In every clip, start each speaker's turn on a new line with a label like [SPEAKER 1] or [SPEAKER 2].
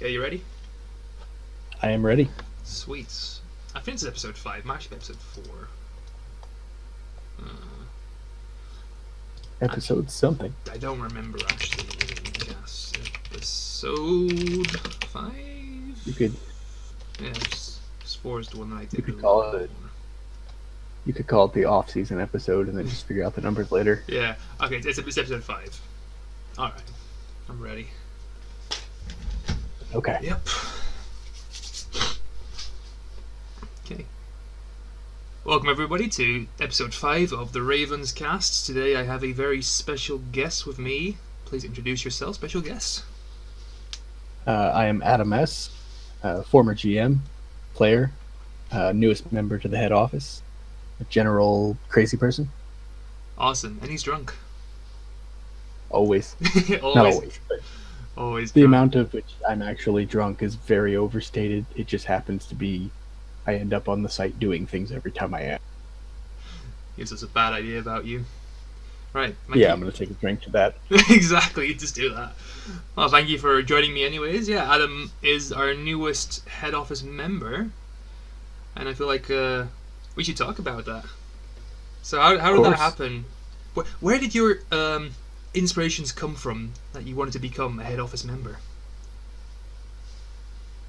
[SPEAKER 1] Okay, you ready?
[SPEAKER 2] I am ready.
[SPEAKER 1] Sweet. I think it's episode 5. I'm actually episode 4.
[SPEAKER 2] Episode something.
[SPEAKER 1] I don't remember actually. Yes, episode 5?
[SPEAKER 2] You could
[SPEAKER 1] Yeah, 4 is the one that I did.
[SPEAKER 2] You could call it. You could call it the off-season episode and then just figure out the numbers later.
[SPEAKER 1] Yeah. Okay, it's episode 5. Alright. I'm ready.
[SPEAKER 2] Okay.
[SPEAKER 1] Yep. Okay. Welcome everybody to episode 5 of the Ravencast. Today I have a very special guest with me. Please introduce yourself, special guest.
[SPEAKER 2] I am Adam S., former GM, player, newest member to the head office, a general crazy person.
[SPEAKER 1] Awesome. And he's drunk.
[SPEAKER 2] Always.
[SPEAKER 1] Always.
[SPEAKER 2] Not always. But
[SPEAKER 1] Always
[SPEAKER 2] the
[SPEAKER 1] drunk.
[SPEAKER 2] amount of which I'm actually drunk is very overstated. It just happens to be I end up on the site doing things every time I am.
[SPEAKER 1] Gives us a bad idea about you. Right.
[SPEAKER 2] I'm going to take a drink to that.
[SPEAKER 1] Exactly, just do that. Well, thank you for joining me anyways. Yeah, Adam is our newest head office member. And I feel like we should talk about that. So how did that happen? Where did your inspirations come from that you wanted to become a head office member?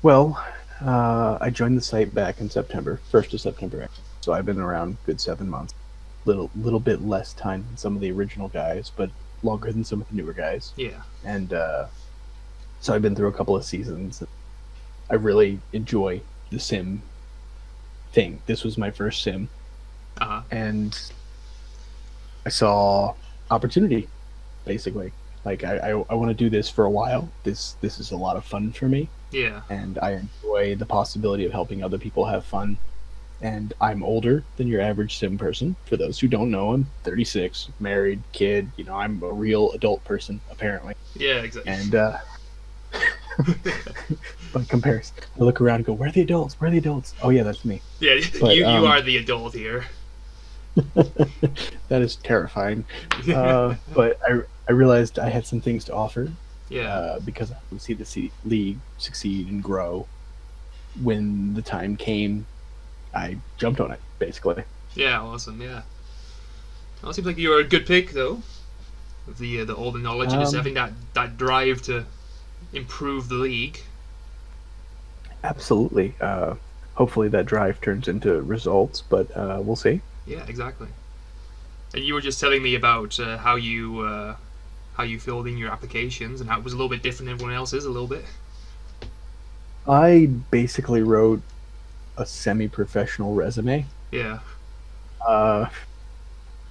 [SPEAKER 2] Well, I joined the site back in September, 1st of September. So I've been around a good 7 months. Little bit less time than some of the original guys, but longer than some of the newer guys.
[SPEAKER 1] Yeah.
[SPEAKER 2] And so I've been through a couple of seasons. I really enjoy the sim thing. This was my first sim.
[SPEAKER 1] Uh-huh.
[SPEAKER 2] And I saw opportunity, basically. Like, I want to do this for a while. This is a lot of fun for me.
[SPEAKER 1] Yeah.
[SPEAKER 2] And I enjoy the possibility of helping other people have fun. And I'm older than your average sim person. For those who don't know, I'm 36, married, kid. You know, I'm a real adult person, apparently.
[SPEAKER 1] Yeah, exactly.
[SPEAKER 2] And by comparison, I look around and go, where are the adults? Where are the adults? Oh, yeah, that's me.
[SPEAKER 1] Yeah,
[SPEAKER 2] But,
[SPEAKER 1] you are the adult here.
[SPEAKER 2] That is terrifying. But I realized I had some things to offer.
[SPEAKER 1] Yeah.
[SPEAKER 2] Because I would see the league succeed and grow. When the time came, I jumped on it, basically.
[SPEAKER 1] Yeah, awesome, yeah. Well, it seems like you're a good pick, though. With the all the knowledge and just having that drive to improve the league.
[SPEAKER 2] Absolutely. Hopefully that drive turns into results, but we'll see.
[SPEAKER 1] Yeah, exactly. And you were just telling me about how you filled in your applications and how it was a little bit different than everyone else's, a little bit.
[SPEAKER 2] I basically wrote a semi-professional resume.
[SPEAKER 1] Yeah.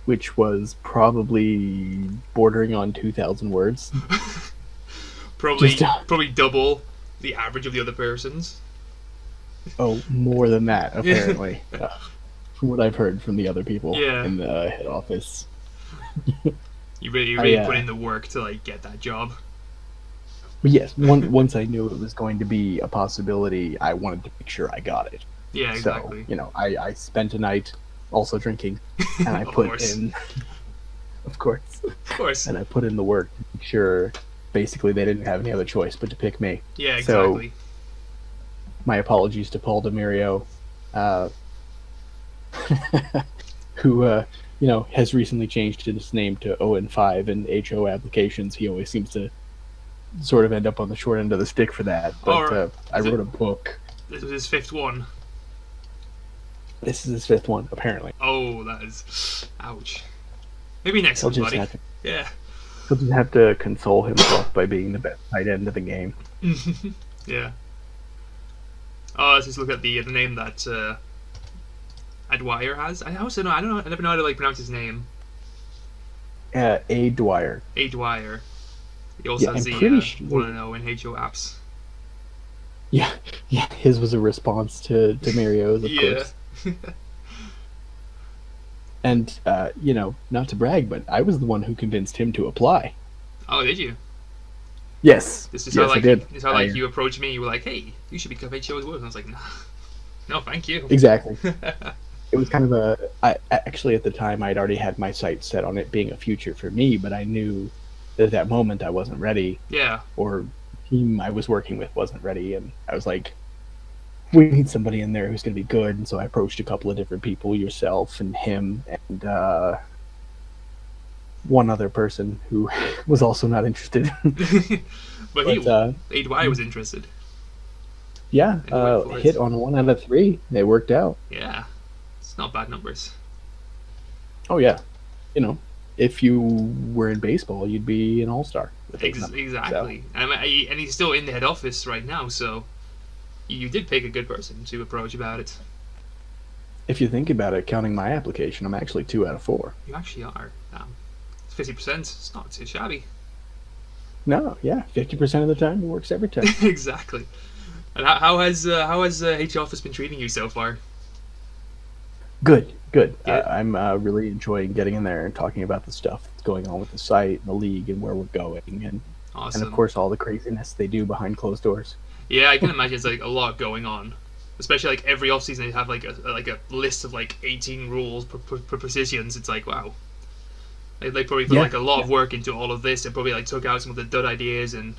[SPEAKER 2] Which was probably bordering on 2,000 words.
[SPEAKER 1] Probably double the average of the other person's.
[SPEAKER 2] Oh, more than that, apparently. From what I've heard from the other people in the head office.
[SPEAKER 1] You really put in the work to like get that job.
[SPEAKER 2] But yes, once I knew it was going to be a possibility, I wanted to make sure I got it.
[SPEAKER 1] Yeah, exactly.
[SPEAKER 2] So, I spent a night also drinking, and I put in... Of course. And I put in the work to make sure, basically, they didn't have any other choice but to pick me.
[SPEAKER 1] Yeah, exactly.
[SPEAKER 2] So, my apologies to Paul DeMario, who, has recently changed his name to ON5 in HO applications. He always seems to sort of end up on the short end of the stick for that. But I wrote a book.
[SPEAKER 1] This was his 5th one.
[SPEAKER 2] This is his 5th one, apparently.
[SPEAKER 1] Oh, that is... Ouch. Maybe next one, buddy. Yeah.
[SPEAKER 2] He'll just have to console himself by being the best tight end of the game.
[SPEAKER 1] Yeah. Oh, let's just look at the name that Dwyer has. I also know. I never know how to pronounce his name.
[SPEAKER 2] A. Dwyer.
[SPEAKER 1] A. Dwyer. He also has the 1-0 in HO apps.
[SPEAKER 2] Yeah, his was a response to Mario's, of course. And, not to brag, but I was the one who convinced him to apply.
[SPEAKER 1] Oh, did you?
[SPEAKER 2] Yes.
[SPEAKER 1] This is
[SPEAKER 2] how
[SPEAKER 1] I
[SPEAKER 2] did.
[SPEAKER 1] This is how you approached me. You were like, "Hey, you should become HO as well." And I was like, "No, thank you."
[SPEAKER 2] Exactly. It was kind of actually at the time I'd already had my sights set on it being a future for me, but I knew that at that moment I wasn't ready.
[SPEAKER 1] Yeah.
[SPEAKER 2] Or team I was working with wasn't ready, and I was like, we need somebody in there who's going to be good. And so I approached a couple of different people, yourself and him, and one other person who was also not interested.
[SPEAKER 1] but Dwyer was interested.
[SPEAKER 2] Yeah, hit on 1 out of 3. They worked out.
[SPEAKER 1] Yeah, it's not bad numbers.
[SPEAKER 2] Oh yeah, if you were in baseball, you'd be an all-star.
[SPEAKER 1] Exactly, so. And he's still in the head office right now, so you did pick a good person to approach about it.
[SPEAKER 2] If you think about it, counting my application, I'm actually 2 out of 4.
[SPEAKER 1] You actually are. 50%. It's not too shabby.
[SPEAKER 2] No, yeah, 50% of the time it works every time.
[SPEAKER 1] Exactly. And how has H office been treating you so far?
[SPEAKER 2] Good. I'm really enjoying getting in there and talking about the stuff that's going on with the site and the league and where we're going, and
[SPEAKER 1] awesome.
[SPEAKER 2] And of course all the craziness they do behind closed doors.
[SPEAKER 1] Yeah, I can imagine it's like a lot going on, especially like every offseason they have like a list of like 18 rules per positions. It's like, wow, they probably put like a lot of work into all of this. They probably like took out some of the dud ideas and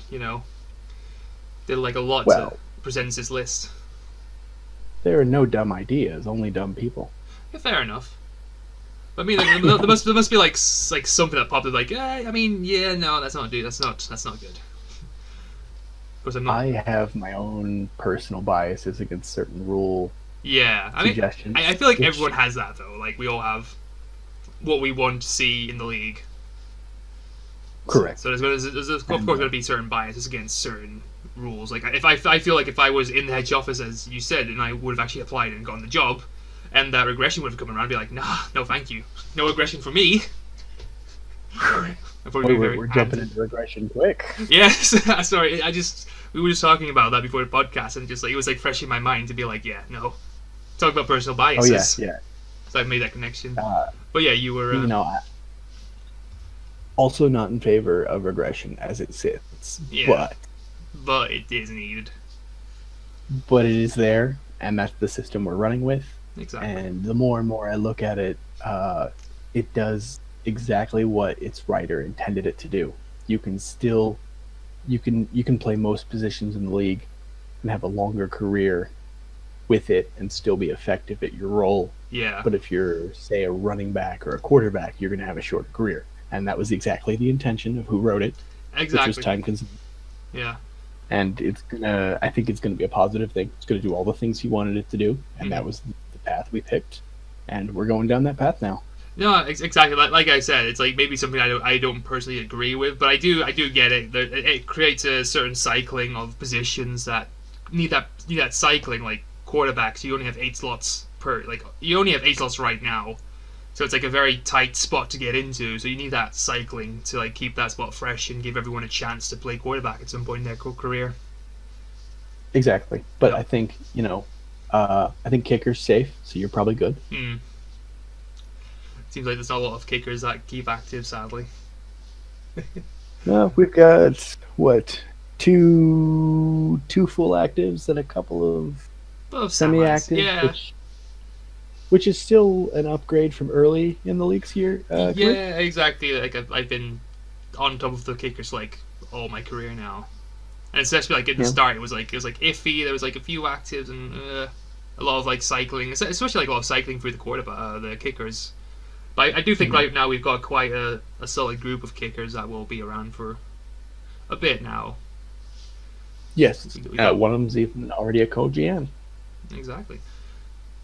[SPEAKER 1] did like a lot to present this list.
[SPEAKER 2] There are no dumb ideas, only dumb people.
[SPEAKER 1] Yeah, fair enough. But I mean, there must be like something that popped up like, no, that's not good. That's not good.
[SPEAKER 2] I have my own personal biases against certain rule.
[SPEAKER 1] Yeah,
[SPEAKER 2] suggestions.
[SPEAKER 1] I feel like everyone has that though. Like we all have what we want to see in the league.
[SPEAKER 2] Correct.
[SPEAKER 1] So there's of course going to be certain biases against certain rules. Like if I feel like if I was in the hedge office as you said, and I would have actually applied and gotten the job, and that regression would have come around, I'd be like, nah, no, thank you, no regression for me.
[SPEAKER 2] We're jumping into regression quick.
[SPEAKER 1] Yes, sorry. We were just talking about that before the podcast, and just like it was like fresh in my mind to be like, yeah, no, talk about personal biases.
[SPEAKER 2] Oh yeah.
[SPEAKER 1] So I made that connection. But yeah, you were.
[SPEAKER 2] Also not in favor of regression as it sits.
[SPEAKER 1] Yeah. But it is needed.
[SPEAKER 2] But it is there, and that's the system we're running with.
[SPEAKER 1] Exactly.
[SPEAKER 2] And the more and more I look at it, it does exactly what its writer intended it to do. You can play most positions in the league and have a longer career with it and still be effective at your role.
[SPEAKER 1] Yeah.
[SPEAKER 2] But if you're, say, a running back or a quarterback, you're going to have a shorter career. And that was exactly the intention of who wrote it.
[SPEAKER 1] Exactly.
[SPEAKER 2] Which was time consuming.
[SPEAKER 1] Yeah.
[SPEAKER 2] And I think it's gonna be a positive thing. It's gonna do all the things he wanted it to do, and that was the path we picked. And we're going down that path now.
[SPEAKER 1] No, exactly. Like I said, it's like maybe something I don't personally agree with, but I do get it. It creates a certain cycling of positions that need that cycling. Like quarterbacks, you only have 8 slots you only have 8 slots right now. So it's like a very tight spot to get into. So you need that cycling to like keep that spot fresh and give everyone a chance to play quarterback at some point in their career.
[SPEAKER 2] Exactly. But yeah. I think I think kicker's safe, so you're probably good.
[SPEAKER 1] Seems like there's not a lot of kickers that keep active, sadly.
[SPEAKER 2] No, we've got two full actives and a couple of semi-active.
[SPEAKER 1] Yeah.
[SPEAKER 2] Which is still an upgrade from early in the league's year.
[SPEAKER 1] Yeah, exactly. Like I've been on top of the kickers like all my career now, and especially like at the start, it was like iffy. There was like a few actives and a lot of like cycling, especially like a lot of cycling through the kickers. But I do think right now we've got quite a solid group of kickers that will be around for a bit now.
[SPEAKER 2] Yes, one of them's even already a co-GM.
[SPEAKER 1] Exactly.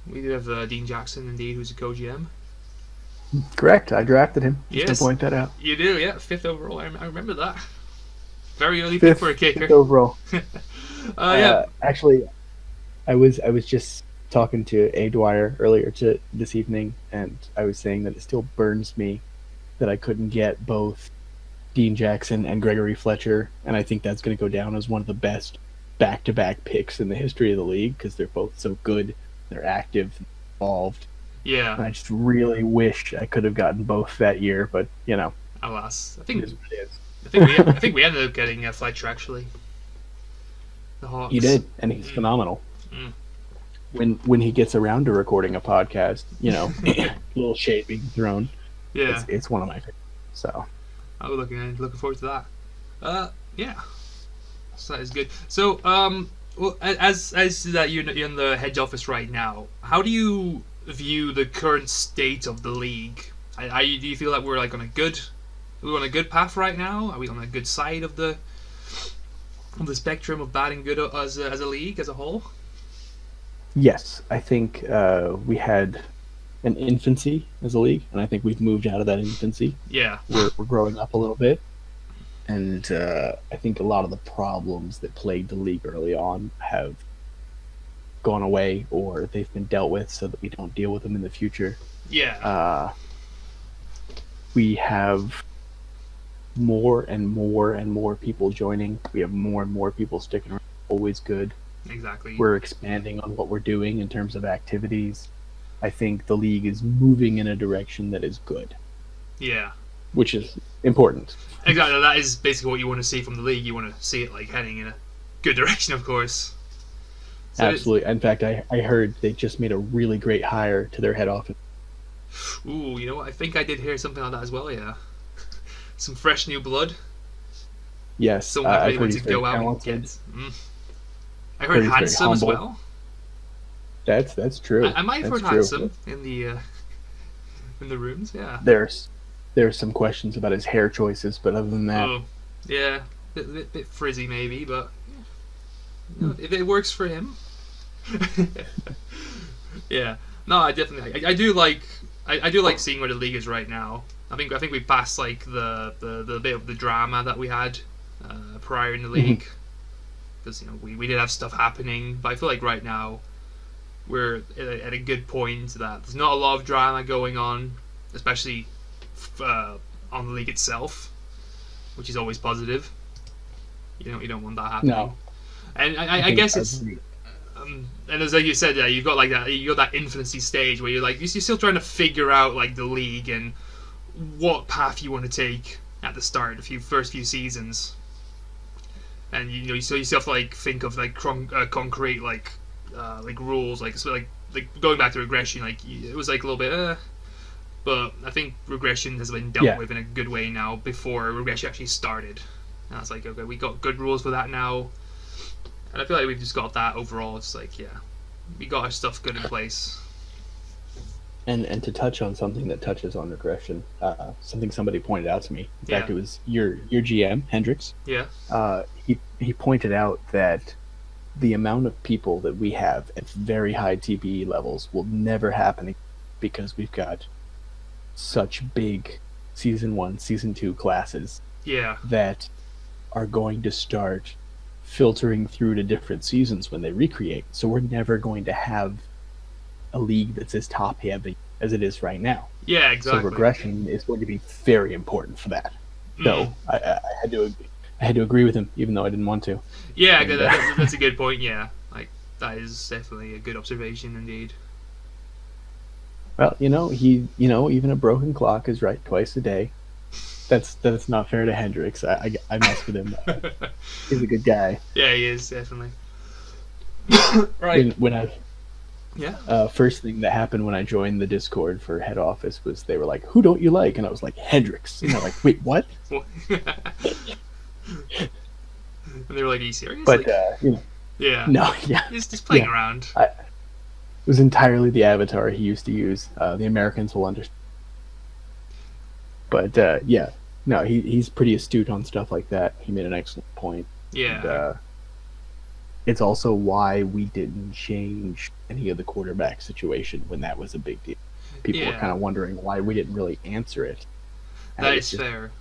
[SPEAKER 1] We do have Dean Jackson, indeed, who's a co-GM.
[SPEAKER 2] Correct. I drafted him. Just
[SPEAKER 1] to
[SPEAKER 2] point that out.
[SPEAKER 1] You do, yeah. 5th overall. I remember that. Very early pick for a kicker.
[SPEAKER 2] 5th overall.
[SPEAKER 1] Yeah.
[SPEAKER 2] Actually, I was just talking to A. Dwyer earlier this evening, and I was saying that it still burns me that I couldn't get both Dean Jackson and Gregory Fletcher, and I think that's going to go down as one of the best back-to-back picks in the history of the league because they're both so good. They're active, involved.
[SPEAKER 1] Yeah.
[SPEAKER 2] And I just really wish I could have gotten both that year, but
[SPEAKER 1] alas, I think
[SPEAKER 2] it is what it is.
[SPEAKER 1] I think we ended up getting Fletcher actually. The Hawks.
[SPEAKER 2] He did, and he's phenomenal. When he gets around to recording a podcast, a little shade being thrown.
[SPEAKER 1] Yeah,
[SPEAKER 2] it's one of my favorites. So
[SPEAKER 1] I'm looking forward to that. Yeah. So that is good. So, well, as that you're in the head office right now, how do you view the current state of the league? Do you feel like we're like on a good, are we on a good path right now? Are we on a good side of the spectrum of bad and good as a league as a whole?
[SPEAKER 2] Yes, I think we had an infancy as a league, and I think we've moved out of that infancy.
[SPEAKER 1] Yeah,
[SPEAKER 2] We're growing up a little bit, and I think a lot of the problems that plagued the league early on have gone away, or they've been dealt with so that we don't deal with them in the future.
[SPEAKER 1] yeah,
[SPEAKER 2] We have more and more and more people joining. We have more and more people sticking around. Always good.
[SPEAKER 1] exactly.
[SPEAKER 2] We're expanding on what we're doing in terms of activities. I think the league is moving in a direction that is good,
[SPEAKER 1] Yeah,
[SPEAKER 2] which is important.
[SPEAKER 1] exactly. That is basically what you want to see from the league. You want to see it like heading in a good direction, of course. So
[SPEAKER 2] Absolutely. In fact, I heard they just made a really great hire to their head office.
[SPEAKER 1] Ooh, you know what? I think I did hear something like that as well. Yeah, some fresh new blood.
[SPEAKER 2] Yes,
[SPEAKER 1] Someone that
[SPEAKER 2] I've
[SPEAKER 1] really
[SPEAKER 2] heard
[SPEAKER 1] wants
[SPEAKER 2] he's
[SPEAKER 1] to
[SPEAKER 2] very
[SPEAKER 1] go out and
[SPEAKER 2] talented.
[SPEAKER 1] get. I heard
[SPEAKER 2] he's very
[SPEAKER 1] handsome as
[SPEAKER 2] humble.
[SPEAKER 1] well.
[SPEAKER 2] That's true.
[SPEAKER 1] I might have
[SPEAKER 2] That's
[SPEAKER 1] heard
[SPEAKER 2] true.
[SPEAKER 1] handsome in the rooms. Yeah.
[SPEAKER 2] There's some questions about his hair choices, but other than that,
[SPEAKER 1] Oh, yeah, bit frizzy maybe, but you know, if it works for him. Yeah. No, I definitely I do like I do like seeing where the league is right now. I think we passed like the bit of the drama that we had prior in the league, because you know we did have stuff happening, but I feel like right now we're at a good point that there's not a lot of drama going on, especially on the league itself, which is always positive. You don't want that happening.
[SPEAKER 2] no.
[SPEAKER 1] And I guess it's
[SPEAKER 2] agree.
[SPEAKER 1] and as like you said, yeah, you've got like that infancy stage where you're still trying to figure out like the league and what path you want to take at the start, first few seasons, and so you still have to like think of like concrete like rules, like going back to regression, like it was like a little bit, but I think regression has been dealt with in a good way now before regression actually started, and I was like, okay, we got good rules for that now. And I feel like we've just got that overall. It's like, yeah, we got our stuff good in place.
[SPEAKER 2] And to touch on something that touches on regression, something somebody pointed out to me. In fact, it was your GM Hendrix.
[SPEAKER 1] Yeah.
[SPEAKER 2] He pointed out that the amount of people that we have at very high TPE levels will never happen because we've got such big season 1, season 2 classes.
[SPEAKER 1] Yeah.
[SPEAKER 2] That are going to start filtering through to different seasons when they recreate. So we're never going to have a league that's as top heavy as it is right now.
[SPEAKER 1] Yeah, exactly.
[SPEAKER 2] So regression is going to be very important for that. So I had to agree with him, even though I didn't want to.
[SPEAKER 1] Yeah, that's a good point. Yeah, like that is definitely a good observation indeed.
[SPEAKER 2] Well, even a broken clock is right twice a day. That's not fair to Hendrix. I mess with him. He's a good guy.
[SPEAKER 1] Yeah, he is definitely. Right.
[SPEAKER 2] When I
[SPEAKER 1] Yeah.
[SPEAKER 2] first thing that happened when I joined the Discord for head office was they were like, "Who don't you like?" And I was like, "Hendrix." And they're like, "Wait, what?"
[SPEAKER 1] And they were like, "Are you serious?"
[SPEAKER 2] But
[SPEAKER 1] yeah.
[SPEAKER 2] no, yeah,
[SPEAKER 1] He's just playing around.
[SPEAKER 2] it was entirely the avatar he used to use. The Americans will understand. But no, he's pretty astute on stuff like that. He made an excellent point.
[SPEAKER 1] Yeah.
[SPEAKER 2] And, it's also why we didn't change any of the quarterback situation when that was a big deal. People were kind of wondering why we didn't really answer it. And
[SPEAKER 1] that is fair.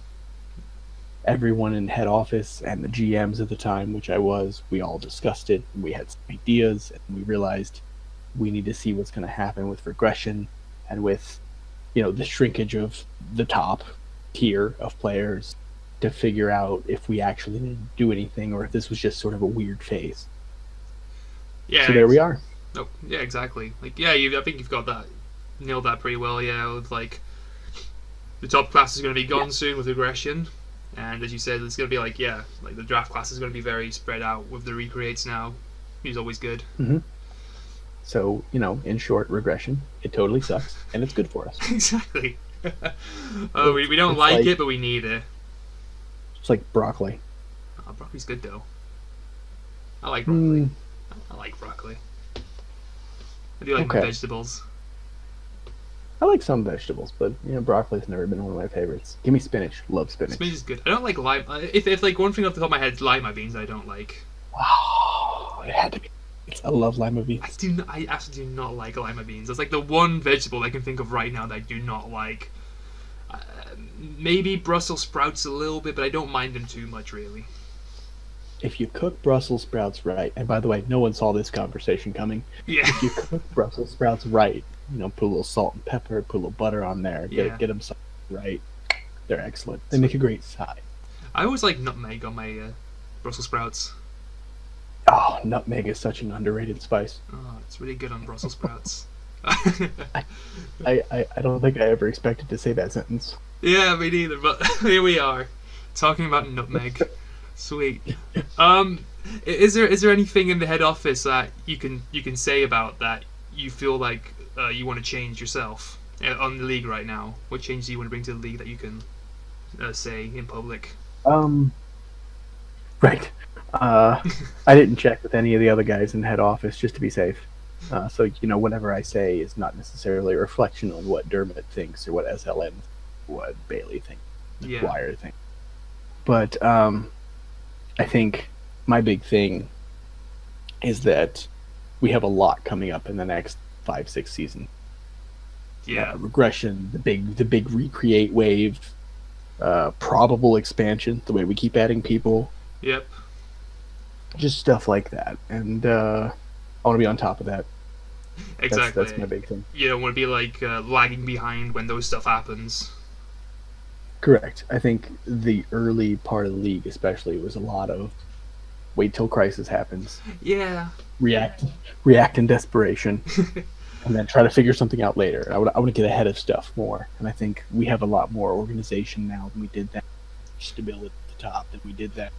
[SPEAKER 2] Everyone in head office and the GMs at the time, which I was, we all discussed it. And we had some ideas, and we realized we need to see what's going to happen with regression and with, the shrinkage of the top tier of players to figure out if we actually need to do anything or if this was just sort of a weird phase.
[SPEAKER 1] Yeah.
[SPEAKER 2] So there we are.
[SPEAKER 1] Oh, yeah, exactly. Like, yeah, I think you've got that nailed that pretty well. Yeah, with like the top class is going to be gone soon with regression, and as you said, it's going to be like the draft class is going to be very spread out with the recreates now. He's always good.
[SPEAKER 2] Mm-hmm. So in short, regression, it totally sucks, and it's good for us.
[SPEAKER 1] Exactly. We don't like it, but we need it.
[SPEAKER 2] It's like broccoli.
[SPEAKER 1] Oh, broccoli's good though. I like broccoli. I like broccoli. I do like my vegetables.
[SPEAKER 2] I like some vegetables, but broccoli's never been one of my favorites. Give me spinach. Love spinach.
[SPEAKER 1] Spinach is good. I don't like lime. If like one thing off the top of my head is lima beans, I don't like.
[SPEAKER 2] Oh, it had to be. I love lima beans.
[SPEAKER 1] I absolutely do not like lima beans. It's like the one vegetable I can think of right now that I do not like. Maybe Brussels sprouts a little bit, but I don't mind them too much, really.
[SPEAKER 2] If you cook Brussels sprouts right, and by the way, no one saw this conversation coming.
[SPEAKER 1] Yeah.
[SPEAKER 2] If you cook Brussels sprouts right, put a little salt and pepper, put a little butter on there, get them right. They're excellent. They make a great side.
[SPEAKER 1] I always like nutmeg on my Brussels sprouts.
[SPEAKER 2] Oh, nutmeg is such an underrated spice.
[SPEAKER 1] Oh, it's really good on Brussels sprouts.
[SPEAKER 2] I don't think I ever expected to say that sentence.
[SPEAKER 1] Yeah, me neither, but here we are, talking about nutmeg. Sweet. Is there anything in the head office that you can say about that you feel like you want to change yourself on the league right now? What changes do you want to bring to the league that you can say in public?
[SPEAKER 2] Right. I didn't check with any of the other guys in head office just to be safe. So whatever I say is not necessarily a reflection on what Dermot thinks or what SLN, what Bailey thinks, Dwyer thinks. But I think my big thing is that we have a lot coming up in the next 5-6 seasons.
[SPEAKER 1] Yeah,
[SPEAKER 2] regression, the big recreate wave, probable expansion, the way we keep adding people.
[SPEAKER 1] Yep. Just
[SPEAKER 2] stuff like that, and I want to be on top of that.
[SPEAKER 1] Exactly.
[SPEAKER 2] That's my big thing.
[SPEAKER 1] You don't want to be like lagging behind when those stuff happens.
[SPEAKER 2] Correct. I think the early part of the league, especially, was a lot of wait till crisis happens.
[SPEAKER 1] Yeah.
[SPEAKER 2] React in desperation, and then try to figure something out later. I want to get ahead of stuff more, and I think we have a lot more organization now than we did then. Stability at the top than we did then.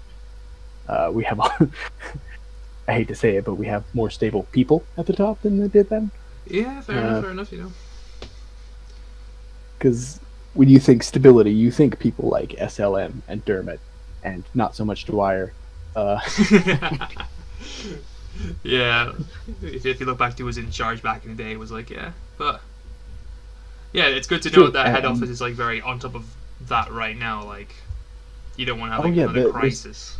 [SPEAKER 2] We have, I hate to say it, but we have more stable people at the top than they did then.
[SPEAKER 1] Yeah, fair enough,
[SPEAKER 2] Because when you think stability, you think people like SLM and Dermot, and not so much Dwyer.
[SPEAKER 1] Yeah, if you look back to who was in charge back in the day, it was like, but it's good to know that head office is like very on top of that right now. Like, you don't want to have another crisis.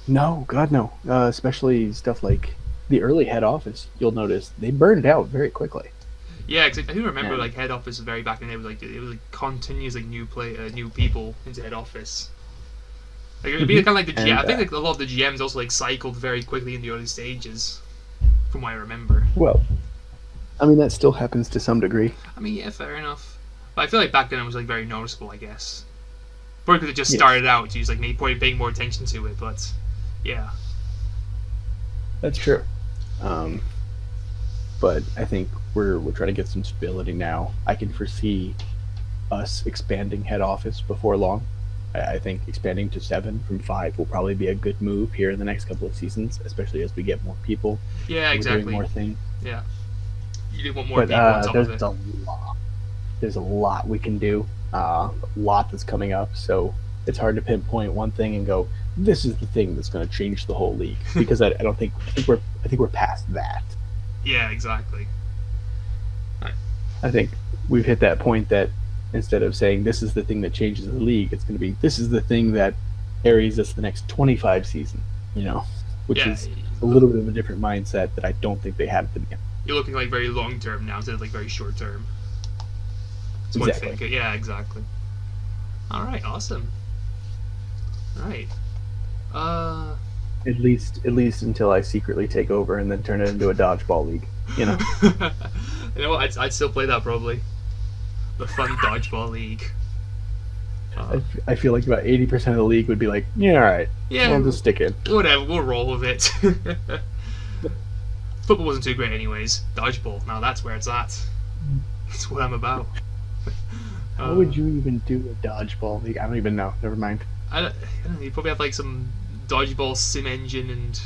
[SPEAKER 2] No, God, no. Especially stuff like the early head office. You'll notice they burned out very quickly.
[SPEAKER 1] Yeah, cause I do remember like head office very back in the day. It was like continuous like new people into head office. Like it'd be kind of like the GM. I think like a lot of the GMs also like cycled very quickly in the early stages, from what I remember.
[SPEAKER 2] Well, I mean that still happens to some degree.
[SPEAKER 1] I mean, yeah, fair enough. But I feel like back then it was like very noticeable, I guess. Probably because it just started out. So you was like maybe probably paying more attention to it, but yeah.
[SPEAKER 2] That's true. But I think we're trying to get some stability now. I can foresee us expanding head office before long. I think expanding to 7 from 5 will probably be a good move here in the next couple of seasons, especially as we get more people.
[SPEAKER 1] Yeah, exactly.
[SPEAKER 2] Doing more things.
[SPEAKER 1] Yeah. You do want more people on top of it.
[SPEAKER 2] There's a lot we can do. A lot that's coming up, so it's hard to pinpoint one thing and go, this is the thing that's going to change the whole league, because I think we're past that.
[SPEAKER 1] Yeah, exactly. Right.
[SPEAKER 2] I think we've hit that point that instead of saying this is the thing that changes the league, it's going to be this is the thing that carries us the next 25 season, which is a little bit of a different mindset that I don't think they had at the beginning.
[SPEAKER 1] You're looking like very long term now instead of like very short term. That's what I think. Yeah, exactly. All right, awesome. All right.
[SPEAKER 2] At least until I secretly take over and then turn it into a dodgeball league,
[SPEAKER 1] You know what? I'd still play that probably. The fun dodgeball league.
[SPEAKER 2] I feel like about 80% of the league would be like, yeah, all right, we'll just stick in.
[SPEAKER 1] Whatever, we'll roll with it. Football wasn't too great anyways. Dodgeball, now that's where it's at. That's what I'm about.
[SPEAKER 2] How would you even do a dodgeball league? I don't even know. Never mind.
[SPEAKER 1] I don't know, you'd probably have like some dodgeball sim engine, and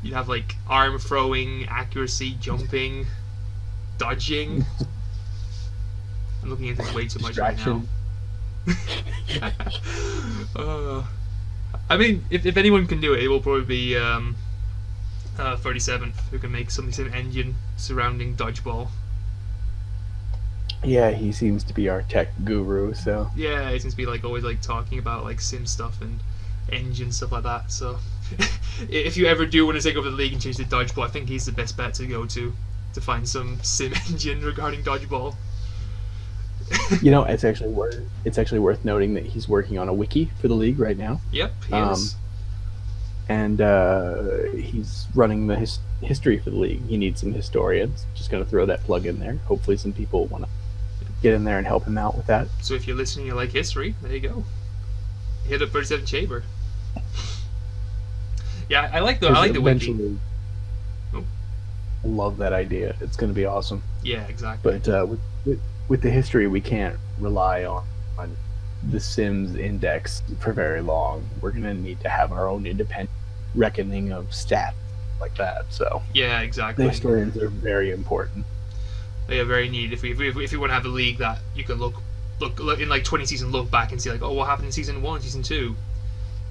[SPEAKER 1] you'd have like arm throwing, accuracy, jumping, dodging. I'm looking into this way too much right now. I I mean, if anyone can do it, it will probably be 37th, who can make some sim engine surrounding dodgeball.
[SPEAKER 2] Yeah, he seems to be our tech guru. So
[SPEAKER 1] Yeah, he seems to be like always like talking about like sim stuff and engine stuff like that. So if you ever do want to take over the league and change to dodgeball, I think he's the best bet to go to find some sim engine regarding dodgeball.
[SPEAKER 2] it's actually worth noting that he's working on a wiki for the league right now.
[SPEAKER 1] Yep, he is.
[SPEAKER 2] And he's running the history for the league. He needs some historians. Just going to throw that plug in there. Hopefully some people want to get in there and help him out with that.
[SPEAKER 1] So if you're listening, you like history, there you go. Hit up 37 Chamber. Yeah, I like the wiki.
[SPEAKER 2] Oh. I love that idea. It's going to be awesome.
[SPEAKER 1] Yeah, exactly.
[SPEAKER 2] But with the history, we can't rely on the Sims index for very long. We're going to need to have our own independent reckoning of stats like that. So
[SPEAKER 1] yeah, exactly.
[SPEAKER 2] The historians are very important.
[SPEAKER 1] They are very neat. If you want to have a league that you can look in like 20 seasons, look back and see like, oh, what happened in season 1, season 2,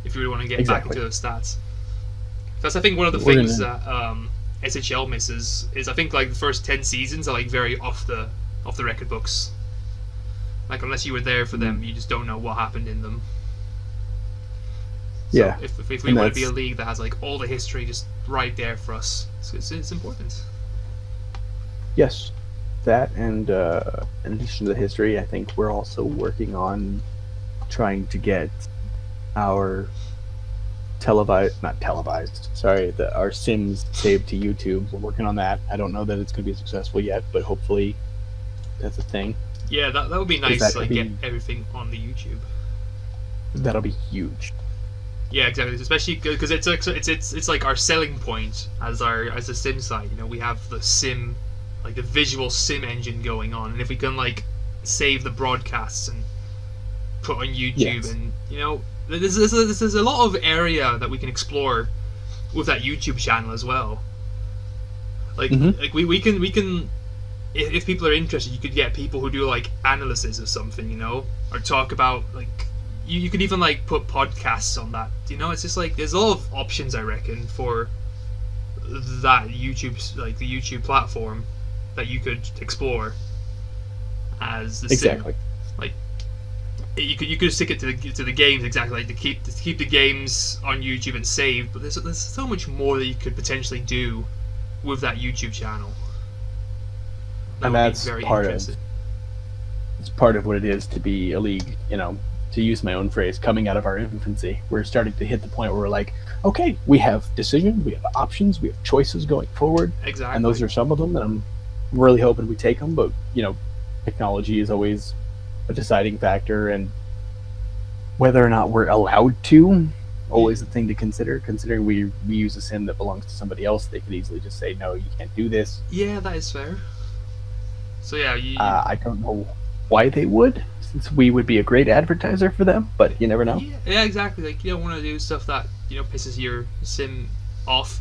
[SPEAKER 1] if you really want to get back into those stats. That's I think one of the things that SHL misses is I think like the first 10 seasons are like very off the record books. Like unless you were there for them, you just don't know what happened in them. So
[SPEAKER 2] yeah.
[SPEAKER 1] If we want to be a league that has like all the history just right there for us, it's important.
[SPEAKER 2] Yes. That and in addition to the history, I think we're also working on trying to get our our Sims saved to YouTube. We're working on that. I don't know that it's going to be successful yet, but hopefully that's a thing.
[SPEAKER 1] Yeah, that would be nice. Like get everything on the YouTube.
[SPEAKER 2] That'll be huge.
[SPEAKER 1] Yeah, exactly. Especially because it's like our selling point as a Sim site. You know, we have the Sim. Like the visual sim engine going on, and if we can like save the broadcasts and put on YouTube, and you know, there's a lot of area that we can explore with that YouTube channel as well. Like like we can if people are interested, you could get people who do like analysis of something, you know, or talk about like you could even like put podcasts on that. You know, it's just like there's a lot of options I reckon for that YouTube like the YouTube platform that you could explore as the sim. Like you could stick it to the games exactly, like to keep the games on YouTube and save. But there's so much more that you could potentially do with that YouTube channel.
[SPEAKER 2] And that's part of what it is to be a league. You know, to use my own phrase, coming out of our infancy, we're starting to hit the point where we're like, okay, we have decisions, we have options, we have choices going forward.
[SPEAKER 1] Exactly.
[SPEAKER 2] And those are some of them, and I'm really hoping we take them, but you know, technology is always a deciding factor, and whether or not we're allowed to, always a thing to consider. Considering we use a sim that belongs to somebody else, they could easily just say, no, you can't do this.
[SPEAKER 1] Yeah, that is fair. So yeah,
[SPEAKER 2] I don't know why they would, since we would be a great advertiser for them, but you never know.
[SPEAKER 1] Yeah, exactly. Like you don't want to do stuff that, you know, pisses your sim off.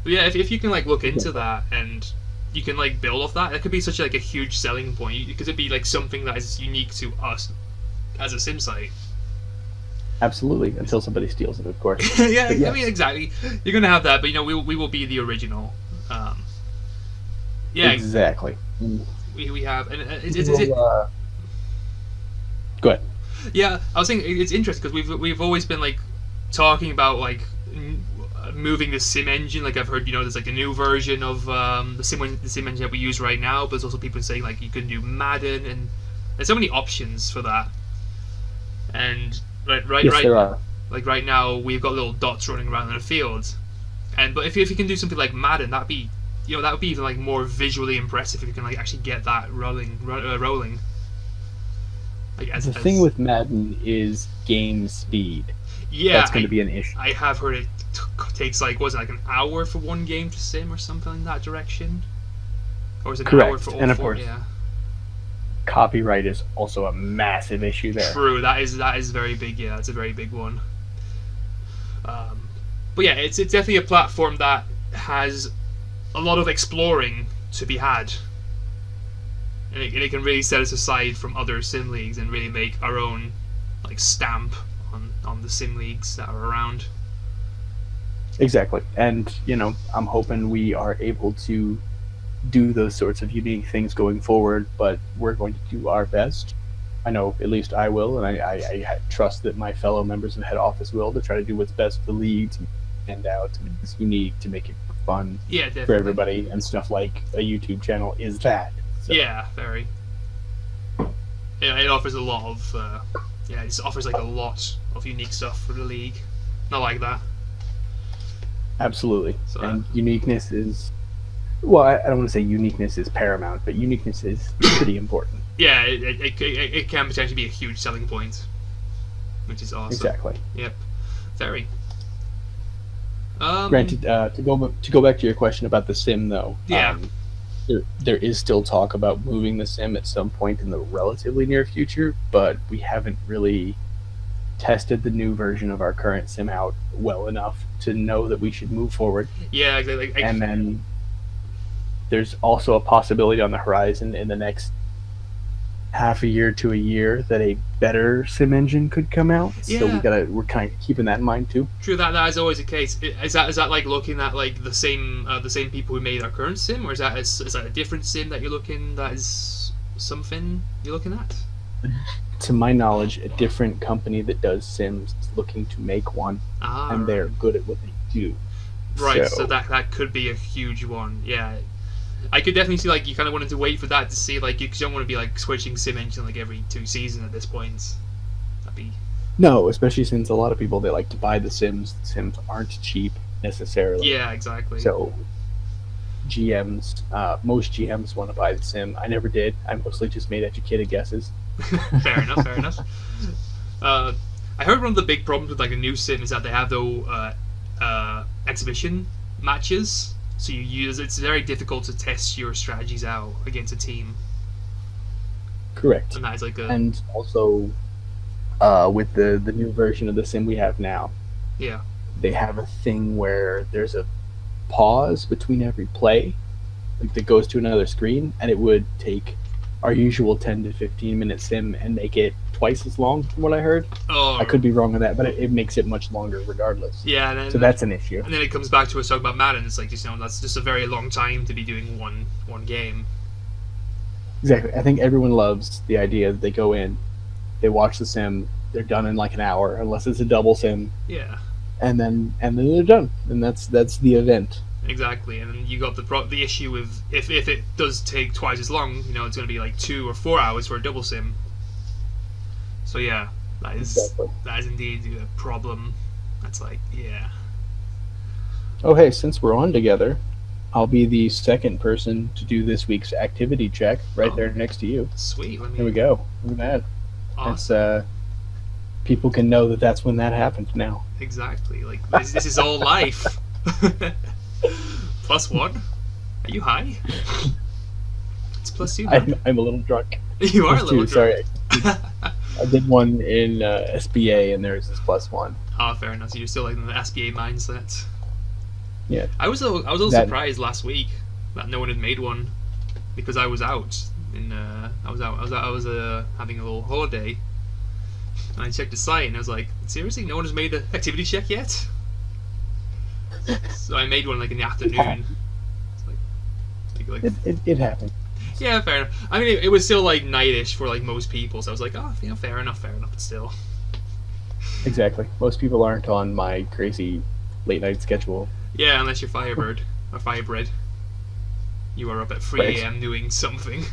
[SPEAKER 1] But yeah, if you can like look into that and you can like build off that. That could be such like a huge selling point because it'd be like something that is unique to us as a sim site.
[SPEAKER 2] Absolutely, until somebody steals it, of course.
[SPEAKER 1] Yeah, yes. I mean exactly. You're gonna have that, but you know we will be the original. Yeah,
[SPEAKER 2] exactly.
[SPEAKER 1] We have and
[SPEAKER 2] Go ahead.
[SPEAKER 1] Yeah, I was saying it's interesting because we've always been like talking about like moving the sim engine. Like I've heard, you know, there's like a new version of the sim engine that we use right now, but there's also people saying like you can do Madden, and there's so many options for that. And
[SPEAKER 2] there are.
[SPEAKER 1] Like right now we've got little dots running around in the field, but if you can do something like Madden, that would be even like more visually impressive if you can like actually get that rolling. Like
[SPEAKER 2] the thing with Madden is game speed.
[SPEAKER 1] Yeah,
[SPEAKER 2] that's going to be an issue.
[SPEAKER 1] I have heard it takes like an hour for one game to sim or something in that direction, or is it an hour for all
[SPEAKER 2] and of
[SPEAKER 1] four?
[SPEAKER 2] Course,
[SPEAKER 1] yeah.
[SPEAKER 2] Copyright is also a massive issue there.
[SPEAKER 1] True, that is very big. Yeah, that's a very big one. But yeah, it's definitely a platform that has a lot of exploring to be had, and it can really set us aside from other sim leagues and really make our own like stamp on the sim leagues that are around.
[SPEAKER 2] Exactly. And, I'm hoping we are able to do those sorts of unique things going forward, but we're going to do our best. I know at least I will, and I trust that my fellow members of head office will, to try to do what's best for the league, to stand out, to make this unique, to make it fun for everybody, and stuff like a YouTube channel is that. So.
[SPEAKER 1] Yeah, very. Yeah, it offers a lot of. It offers like a lot of unique stuff for the league. Not like that.
[SPEAKER 2] Absolutely, so, and uniqueness is. Well, I don't want to say uniqueness is paramount, but uniqueness is pretty important.
[SPEAKER 1] Yeah, it can potentially be a huge selling point, which is awesome.
[SPEAKER 2] Exactly.
[SPEAKER 1] Yep. Very.
[SPEAKER 2] Granted, to go back to your question about the sim, though.
[SPEAKER 1] Yeah.
[SPEAKER 2] There is still talk about moving the sim at some point in the relatively near future, but we haven't really tested the new version of our current sim out well enough to know that we should move forward.
[SPEAKER 1] Yeah, exactly.
[SPEAKER 2] And then there's also a possibility on the horizon in the next half a year to a year that a better sim engine could come out. Yeah. So we're kind of keeping that in mind too.
[SPEAKER 1] True, that is always the case. Is that like looking at like the same people who made our current sim, or is that a different sim that you're looking? That is something you're looking at?
[SPEAKER 2] To my knowledge, a different company that does sims is looking to make one, and they're good at what they do.
[SPEAKER 1] Right, so that could be a huge one. Yeah. I could definitely see like you kind of wanted to wait for that to see like you don't want to be like switching sim engine like every 2 seasons at this point. That'd be
[SPEAKER 2] no, especially since a lot of people they like to buy the sims. The sims aren't cheap necessarily.
[SPEAKER 1] Yeah, exactly.
[SPEAKER 2] So most GMs want to buy the sim. I never did. I mostly just made educated guesses.
[SPEAKER 1] Fair enough. I heard one of the big problems with like a new sim is that they have exhibition matches. So it's very difficult to test your strategies out against a team.
[SPEAKER 2] Correct.
[SPEAKER 1] And that is like
[SPEAKER 2] and also with the new version of the sim we have now.
[SPEAKER 1] Yeah.
[SPEAKER 2] They have a thing where there's a pause between every play, like that goes to another screen, and it would take our usual 10 to 15 minute sim and make it twice as long from what I heard.
[SPEAKER 1] Oh,
[SPEAKER 2] I could be wrong on that, but it makes it much longer regardless.
[SPEAKER 1] Yeah,
[SPEAKER 2] so that's an issue.
[SPEAKER 1] And then it comes back to us talking about Madden. It's like that's just a very long time to be doing one game.
[SPEAKER 2] Exactly. I think everyone loves the idea that they go in, they watch the sim, they're done in like an hour, unless it's a double sim.
[SPEAKER 1] Yeah.
[SPEAKER 2] And then they're done, and that's the event.
[SPEAKER 1] Exactly, and then you got the issue with if it does take twice as long, it's going to be like 2 or 4 hours for a double sim. So yeah, that is indeed a problem. That's like, yeah.
[SPEAKER 2] Oh hey, since we're on together, I'll be the second person to do this week's activity check right there next to you.
[SPEAKER 1] Sweet.
[SPEAKER 2] Here we go. Look at that.
[SPEAKER 1] Awesome.
[SPEAKER 2] That's people can know that that's when that happened now.
[SPEAKER 1] Exactly. Like this is all life. +1. Are you high? It's +2.
[SPEAKER 2] I'm a little drunk.
[SPEAKER 1] You are a little drunk.
[SPEAKER 2] Sorry. I did one in SBA, and there's this +1.
[SPEAKER 1] Oh, fair enough. So you're still like in the SBA mindset.
[SPEAKER 2] Yeah.
[SPEAKER 1] I was a little surprised last week that no one had made one, because I was out I was having a little holiday, and I checked the site and I was like, seriously, no one has made an activity check yet? So I made one like in the afternoon.
[SPEAKER 2] It happened.
[SPEAKER 1] Yeah, fair enough. I mean, it was still like nightish for like most people, so I was like, oh, fair enough, but still.
[SPEAKER 2] Exactly. Most people aren't on my crazy late night schedule.
[SPEAKER 1] Yeah, unless you're Firebird or Firebread. You are up at 3 a.m. doing something.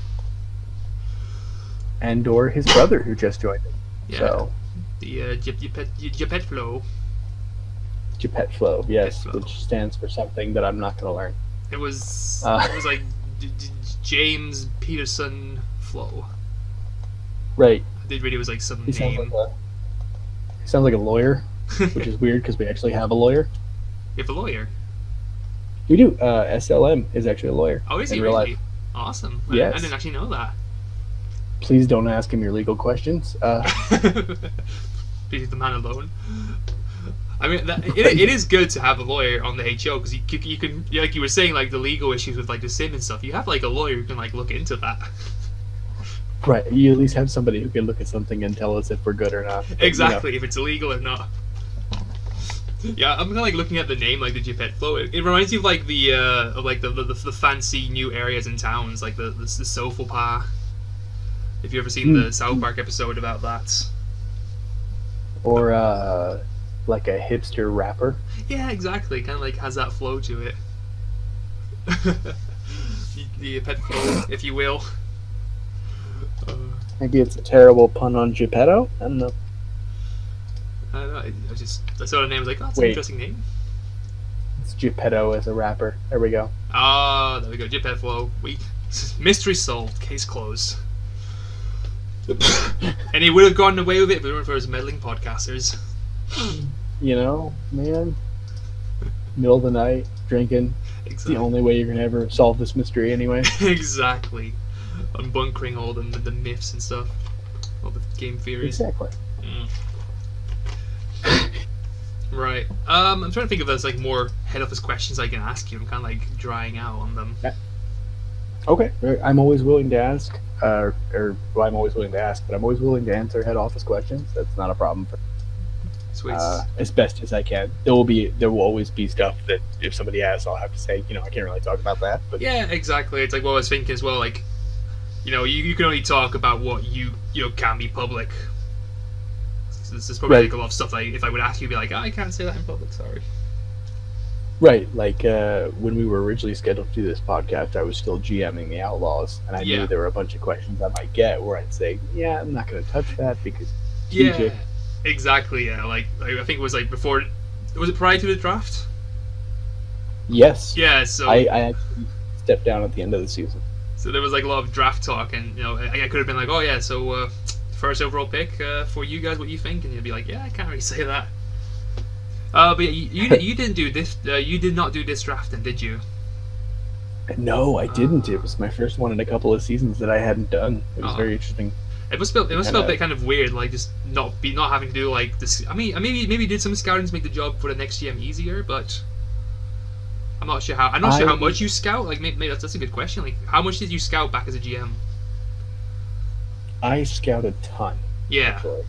[SPEAKER 2] And or his brother who just joined him.
[SPEAKER 1] Yeah.
[SPEAKER 2] So.
[SPEAKER 1] The Japet Flow.
[SPEAKER 2] Japet Flow, yes, which stands for something that I'm not going to learn.
[SPEAKER 1] It was like James Peterson Flow.
[SPEAKER 2] Right.
[SPEAKER 1] I did read it was like some name.
[SPEAKER 2] He sounds like a lawyer, which is weird because we actually have a lawyer.
[SPEAKER 1] You have a lawyer?
[SPEAKER 2] We do. SLM is actually a lawyer.
[SPEAKER 1] Oh, is he really? Awesome.
[SPEAKER 2] Yes.
[SPEAKER 1] I didn't actually know that.
[SPEAKER 2] Please don't ask him your legal questions.
[SPEAKER 1] Leave the man alone. I mean, it is good to have a lawyer on the HO because you can, like you were saying, like the legal issues with like the sim and stuff. You have like a lawyer who can like look into that.
[SPEAKER 2] Right. You at least have somebody who can look at something and tell us if we're good or not. But,
[SPEAKER 1] Exactly, if it's illegal or not. Yeah, I'm kind of like looking at the name, like the Geppetto Flow. It reminds me of like the fancy new areas and towns, like the Sofopah. If you ever seen the South Park episode about that.
[SPEAKER 2] Or like a hipster rapper.
[SPEAKER 1] Yeah, exactly. Kind of like has that flow to it. The pet flow, if you will.
[SPEAKER 2] Maybe it's a terrible pun on Geppetto? I don't know.
[SPEAKER 1] I don't know. I saw the name. I was like, oh, that's an interesting name.
[SPEAKER 2] It's Geppetto as a rapper. There we go.
[SPEAKER 1] Ah, there we go. Geppetto Flow. Mystery solved. Case closed. And he would have gotten away with it if it weren't for his meddling podcasters.
[SPEAKER 2] You know, man. Middle of the night, drinking. Exactly. It's the only way you're going to ever solve this mystery anyway.
[SPEAKER 1] Exactly. Unbunkering all the myths and stuff. All the game theories.
[SPEAKER 2] Exactly.
[SPEAKER 1] Right. I'm trying to think if there's like more head office questions I can ask you. I'm kind of like drying out on them.
[SPEAKER 2] Yeah. Okay. I'm always willing to ask. I'm always willing to ask, but I'm always willing to answer head office questions. That's not a problem for me.
[SPEAKER 1] Sweet.
[SPEAKER 2] As best as I can. There will always be stuff that if somebody asks, I'll have to say, I can't really talk about that. But
[SPEAKER 1] yeah, exactly. It's like what I was thinking as well. Like, you can only talk about what you can be public. So this is probably
[SPEAKER 2] right.
[SPEAKER 1] Like a lot of stuff. Like if I would ask you, be like, I can't say that in public. Sorry.
[SPEAKER 2] Right, like when we were originally scheduled to do this podcast, I was still GMing the Outlaws, and I knew there were a bunch of questions I might get where I'd say, "Yeah, I'm not going to touch that because."
[SPEAKER 1] Yeah, exactly. Yeah, like I think it was like before. Was it prior to the draft?
[SPEAKER 2] Yes.
[SPEAKER 1] Yeah. So
[SPEAKER 2] I actually stepped down at the end of the season.
[SPEAKER 1] So there was like a lot of draft talk, and I could have been like, "Oh yeah, so first overall pick for you guys, what you think?" And you'd be like, "Yeah, I can't really say that." But you didn't do this. You did not do this draft, then, did you?
[SPEAKER 2] No, I didn't. It was my first one in a couple of seasons that I hadn't done. It was very interesting.
[SPEAKER 1] It must feel a bit kind of weird, like just not having to do like this. I mean, maybe did some scouting to make the job for the next GM easier, but I'm not sure how. I'm not sure how much you scout. Like maybe that's a good question. Like how much did you scout back as a GM?
[SPEAKER 2] I scout a ton.
[SPEAKER 1] Yeah.
[SPEAKER 2] Actually.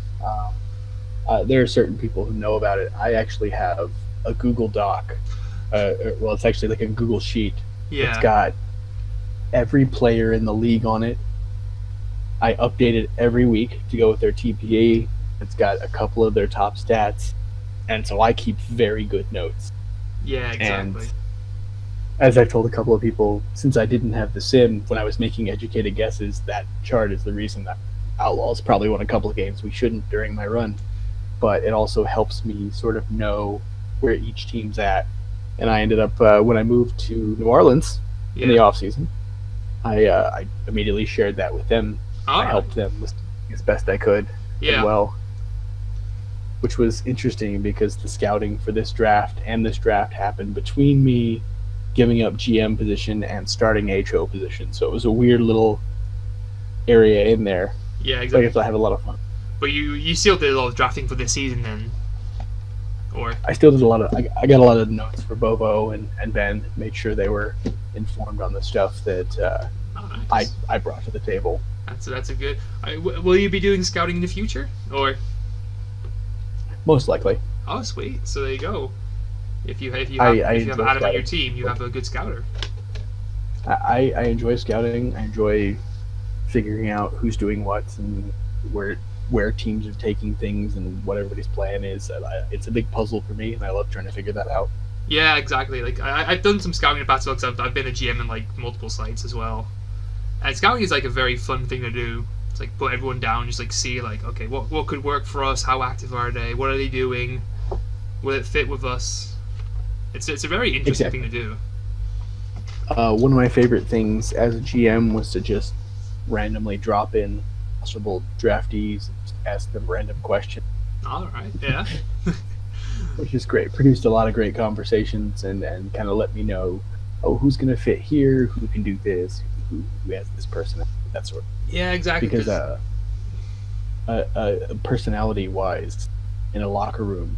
[SPEAKER 2] There are certain people who know about it. I actually have a Google Doc. Well, it's actually like a Google Sheet.
[SPEAKER 1] Yeah.
[SPEAKER 2] It's got every player in the league on it. I update it every week to go with their TPE. It's got a couple of their top stats. And so I keep very good notes.
[SPEAKER 1] Yeah, exactly.
[SPEAKER 2] And as I've told a couple of people, since I didn't have the sim, when I was making educated guesses, that chart is the reason that Outlaws probably won a couple of games we shouldn't during my run. But it also helps me sort of know where each team's at. And I ended up, when I moved to New Orleans in the offseason, I immediately shared that with them. I helped them as best I could as well. Which was interesting because the scouting for this draft and this draft happened between me giving up GM position and starting HO position. So it was a weird little area in there.
[SPEAKER 1] Yeah, exactly.
[SPEAKER 2] I guess I had a lot of fun.
[SPEAKER 1] But you still did a lot of drafting for this season then? Or
[SPEAKER 2] I still did a lot of... I got a lot of notes for Bobo and Ben. Made sure they were informed on the stuff that nice. I brought to the table.
[SPEAKER 1] That's a good... will you be doing scouting in the future? Or...
[SPEAKER 2] Most likely.
[SPEAKER 1] Oh, sweet. So there you go. If you have Adam on your team, you have a good scouter.
[SPEAKER 2] I enjoy scouting. I enjoy figuring out who's doing what and where teams are taking things and what everybody's plan is. It's a big puzzle for me, and I love trying to figure that out.
[SPEAKER 1] Yeah, exactly. Like I've done some scouting in the past, because I've been a GM in like multiple sites as well. And scouting is like a very fun thing to do. It's like put everyone down, just like see like, okay, what could work for us? How active are they? What are they doing? Will it fit with us? It's a very interesting thing to do.
[SPEAKER 2] One of my favorite things as a GM was to just randomly drop in possible draftees and ask them random questions.
[SPEAKER 1] All right, yeah.
[SPEAKER 2] Which is great. Produced a lot of great conversations and kind of let me know, who's going to fit here, who can do this, who has this person, that sort of thing.
[SPEAKER 1] Yeah, exactly.
[SPEAKER 2] Because personality-wise, in a locker room,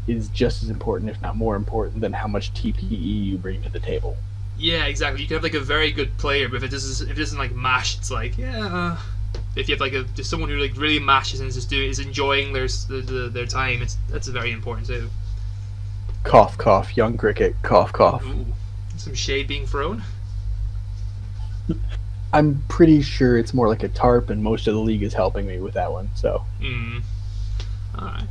[SPEAKER 2] is just as important, if not more important, than how much TPE you bring to the table.
[SPEAKER 1] Yeah, exactly. You can have like a very good player, but if it doesn't like mash, it's like if you have like just someone who like really mashes and is enjoying their time, that's very important too.
[SPEAKER 2] Cough, cough, young cricket, cough, cough.
[SPEAKER 1] Ooh, some shade being thrown.
[SPEAKER 2] I'm pretty sure it's more like a tarp, and most of the league is helping me with that one. So.
[SPEAKER 1] All right.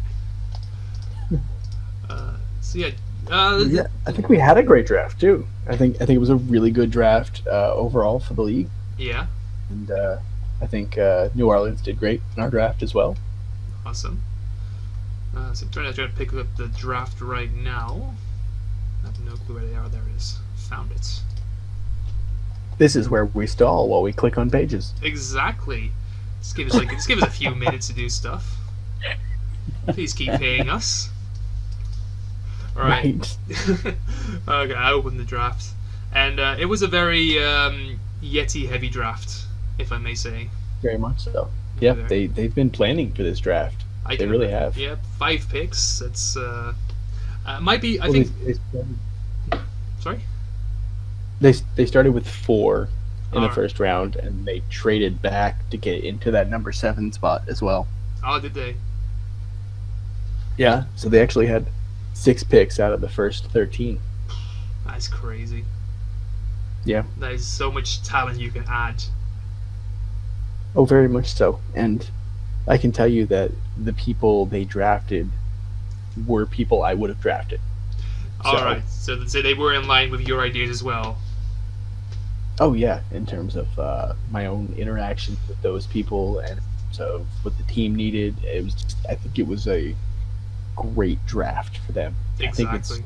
[SPEAKER 1] So yeah.
[SPEAKER 2] Yeah, I think we had a great draft too. I think it was a really good draft overall for the league.
[SPEAKER 1] Yeah.
[SPEAKER 2] And I think New Orleans did great in our draft as well.
[SPEAKER 1] Awesome. So I'm trying to pick up the draft right now. I have no clue where they are. There it is. Found it.
[SPEAKER 2] This is where we stall while we click on pages.
[SPEAKER 1] Exactly. Just give us a few minutes to do stuff. Please keep paying us. All right. Okay, I opened the draft, and it was a very Yeti heavy draft, if I may say.
[SPEAKER 2] Very much so. Yeah, they've been planning for this draft. They really have.
[SPEAKER 1] Yeah, 5 picks. It's might be. I think. Sorry.
[SPEAKER 2] They started with 4 in the first round, and they traded back to get into that number 7 spot as well.
[SPEAKER 1] Oh, did they?
[SPEAKER 2] Yeah, so they actually had 6 picks out of the first 13.
[SPEAKER 1] That's crazy.
[SPEAKER 2] Yeah.
[SPEAKER 1] That is so much talent you can add.
[SPEAKER 2] Oh, very much so. And I can tell you that the people they drafted were people I would have drafted.
[SPEAKER 1] Alright, so they were in line with your ideas as well.
[SPEAKER 2] Oh, yeah, in terms of my own interactions with those people and so what the team needed. I think it was a great draft for them.
[SPEAKER 1] Exactly.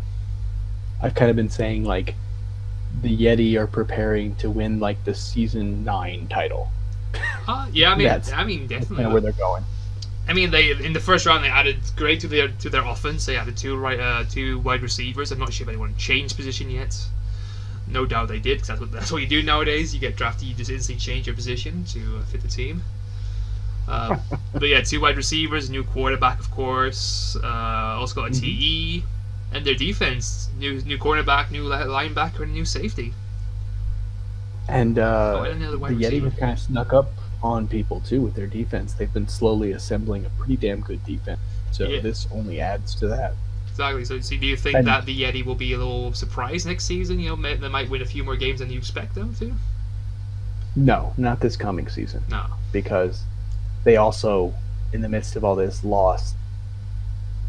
[SPEAKER 2] I've kind of been saying like the Yeti are preparing to win like the season 9 title.
[SPEAKER 1] Yeah, I mean definitely
[SPEAKER 2] that's kind of where they're going.
[SPEAKER 1] I mean, they in the first round they added great to their offense. They added 2 wide receivers. I'm not sure if anyone changed position yet. No doubt they did, because that's what you do nowadays. You get drafted, you just instantly change your position to fit the team. But yeah, 2 wide receivers, new quarterback, of course. Also got a TE, and their defense, new cornerback, new linebacker, and new safety.
[SPEAKER 2] And the Yeti have kind of snuck up on people too with their defense. They've been slowly assembling a pretty damn good defense. So this only adds to that.
[SPEAKER 1] Exactly. So do you think that the Yeti will be a little surprised next season? You know, they might win a few more games than you expect them to.
[SPEAKER 2] No, not this coming season.
[SPEAKER 1] No,
[SPEAKER 2] because they also, in the midst of all this, lost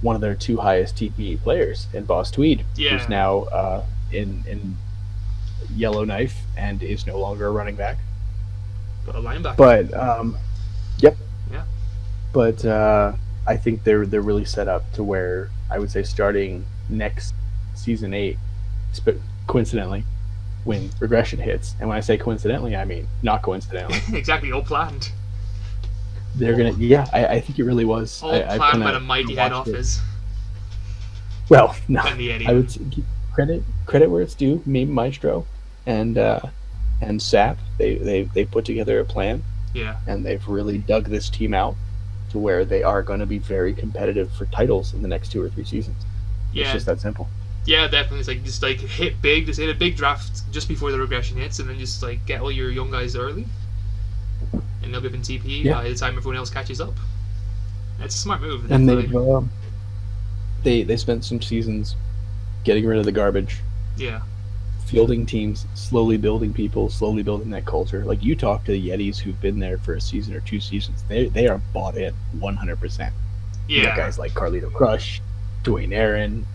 [SPEAKER 2] one of their 2 highest TPE players in Boss Tweed, who's now in Yellowknife and is no longer a running back.
[SPEAKER 1] But a linebacker.
[SPEAKER 2] But yep.
[SPEAKER 1] Yeah.
[SPEAKER 2] But I think they're really set up to where I would say starting next season 8, coincidentally, when regression hits, and when I say coincidentally, I mean not coincidentally.
[SPEAKER 1] Exactly, all planned.
[SPEAKER 2] They're gonna, yeah. I think it really was.
[SPEAKER 1] All planned by the mighty head office.
[SPEAKER 2] Well, no,
[SPEAKER 1] I
[SPEAKER 2] would say, credit where it's due. Maybe Maestro and Sap. They put together a plan.
[SPEAKER 1] Yeah. And
[SPEAKER 2] they've really dug this team out to where they are going to be very competitive for titles in the next 2 or 3 seasons.
[SPEAKER 1] Yeah.
[SPEAKER 2] It's just that simple.
[SPEAKER 1] Yeah, definitely. It's just hit big. Just hit a big draft just before the regression hits, and then just get all your young guys early, and they'll be in TP by the time everyone else catches up. That's a smart move.
[SPEAKER 2] And they spent some seasons getting rid of the garbage.
[SPEAKER 1] Yeah.
[SPEAKER 2] Fielding teams, slowly building people, slowly building that culture. Like you talk to the Yetis who've been there for a season or 2 seasons, they are bought in 100%.
[SPEAKER 1] Yeah.
[SPEAKER 2] You got guys like Carlito Crush, Dwayne Aaron,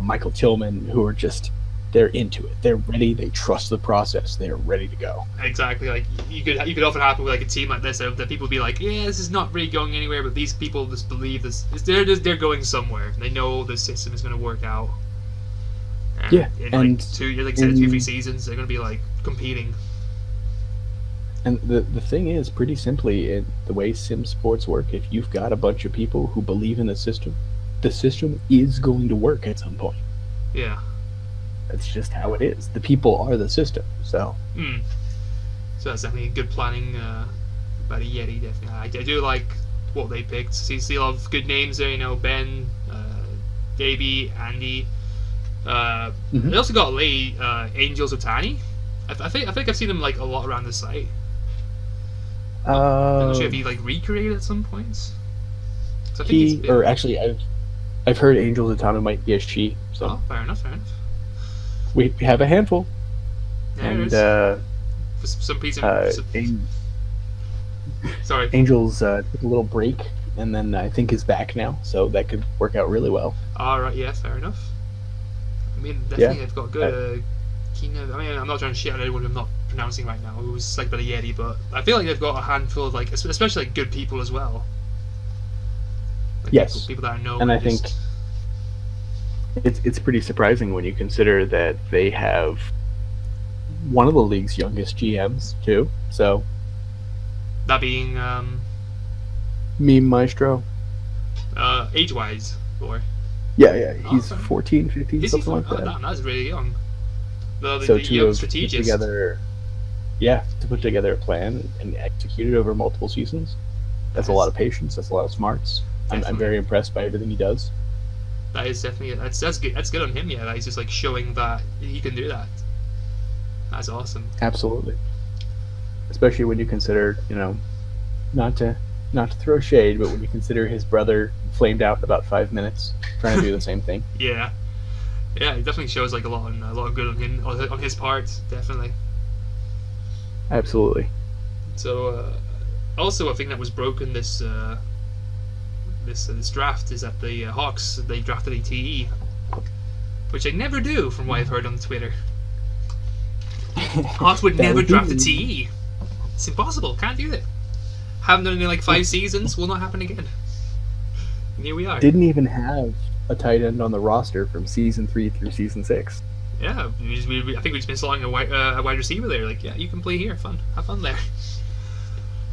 [SPEAKER 2] Michael Tillman, who are just, they're into it. They're ready. They trust the process. They're ready to go.
[SPEAKER 1] Exactly. Like you could often happen with a team like this that people be like, yeah, this is not really going anywhere, but these people just believe this. They're going somewhere. They know the system is going to work out. In 2-3 seasons, they're going to be competing.
[SPEAKER 2] And the thing is, pretty simply, the way sim sports work, if you've got a bunch of people who believe in the system is going to work at some point.
[SPEAKER 1] Yeah.
[SPEAKER 2] That's just how it is. The people are the system. So.
[SPEAKER 1] So that's definitely good planning by the Yeti. Definitely, I do like what they picked. See a lot of good names there. You know, Ben, Davey, Andy. They also got Angels of Tani. I think I've seen them a lot around the site. I'm not sure if he like recreated at some points. So I think
[SPEAKER 2] He, or actually, I've heard Angel Zatanna might be a she. So
[SPEAKER 1] oh, fair enough.
[SPEAKER 2] we have a handful.
[SPEAKER 1] Yeah,
[SPEAKER 2] And
[SPEAKER 1] for some people. Sorry.
[SPEAKER 2] Angel's took a little break, and then I think is back now, so that could work out really well.
[SPEAKER 1] All right, yeah, fair enough. I mean, definitely they've got good. I mean, I'm not trying to shit on anyone I'm not pronouncing right now who's like Billy Yeti, but I feel like they've got a handful of like, especially like good people as well. Like,
[SPEAKER 2] yes,
[SPEAKER 1] people that I know.
[SPEAKER 2] And I think it's pretty surprising when you consider that they have one of the league's youngest GMs too. So
[SPEAKER 1] that being
[SPEAKER 2] Meme Maestro.
[SPEAKER 1] Age-wise, or
[SPEAKER 2] he's 14, 15, something like that.
[SPEAKER 1] Damn, that's really young.
[SPEAKER 2] So to have put together, to put together a plan and execute it over multiple seasons, that's a lot of patience. That's a lot of smarts. I'm very impressed by everything he does.
[SPEAKER 1] That is definitely that's good. That's good on him. Yeah, that he's just like showing that he can do that. That's awesome.
[SPEAKER 2] Absolutely. Especially when you consider, not to throw shade, but when you consider his brother flamed out in about 5 minutes trying to do the same thing.
[SPEAKER 1] Yeah, it definitely shows like a lot of good on him, on his part, definitely.
[SPEAKER 2] Absolutely.
[SPEAKER 1] So, also a thing that was broken this draft is that the Hawks, they drafted a TE, which they never do, from what I've heard on Twitter. Hawks would never draft a TE. It's impossible. Can't do it. Haven't done it in like 5 seasons. Will not happen again. And here we are.
[SPEAKER 2] Didn't even have a tight end on the roster from season 3 through season 6.
[SPEAKER 1] Yeah, I think we've just been slotting a wide receiver there. Like, yeah, you can play here. Have fun there.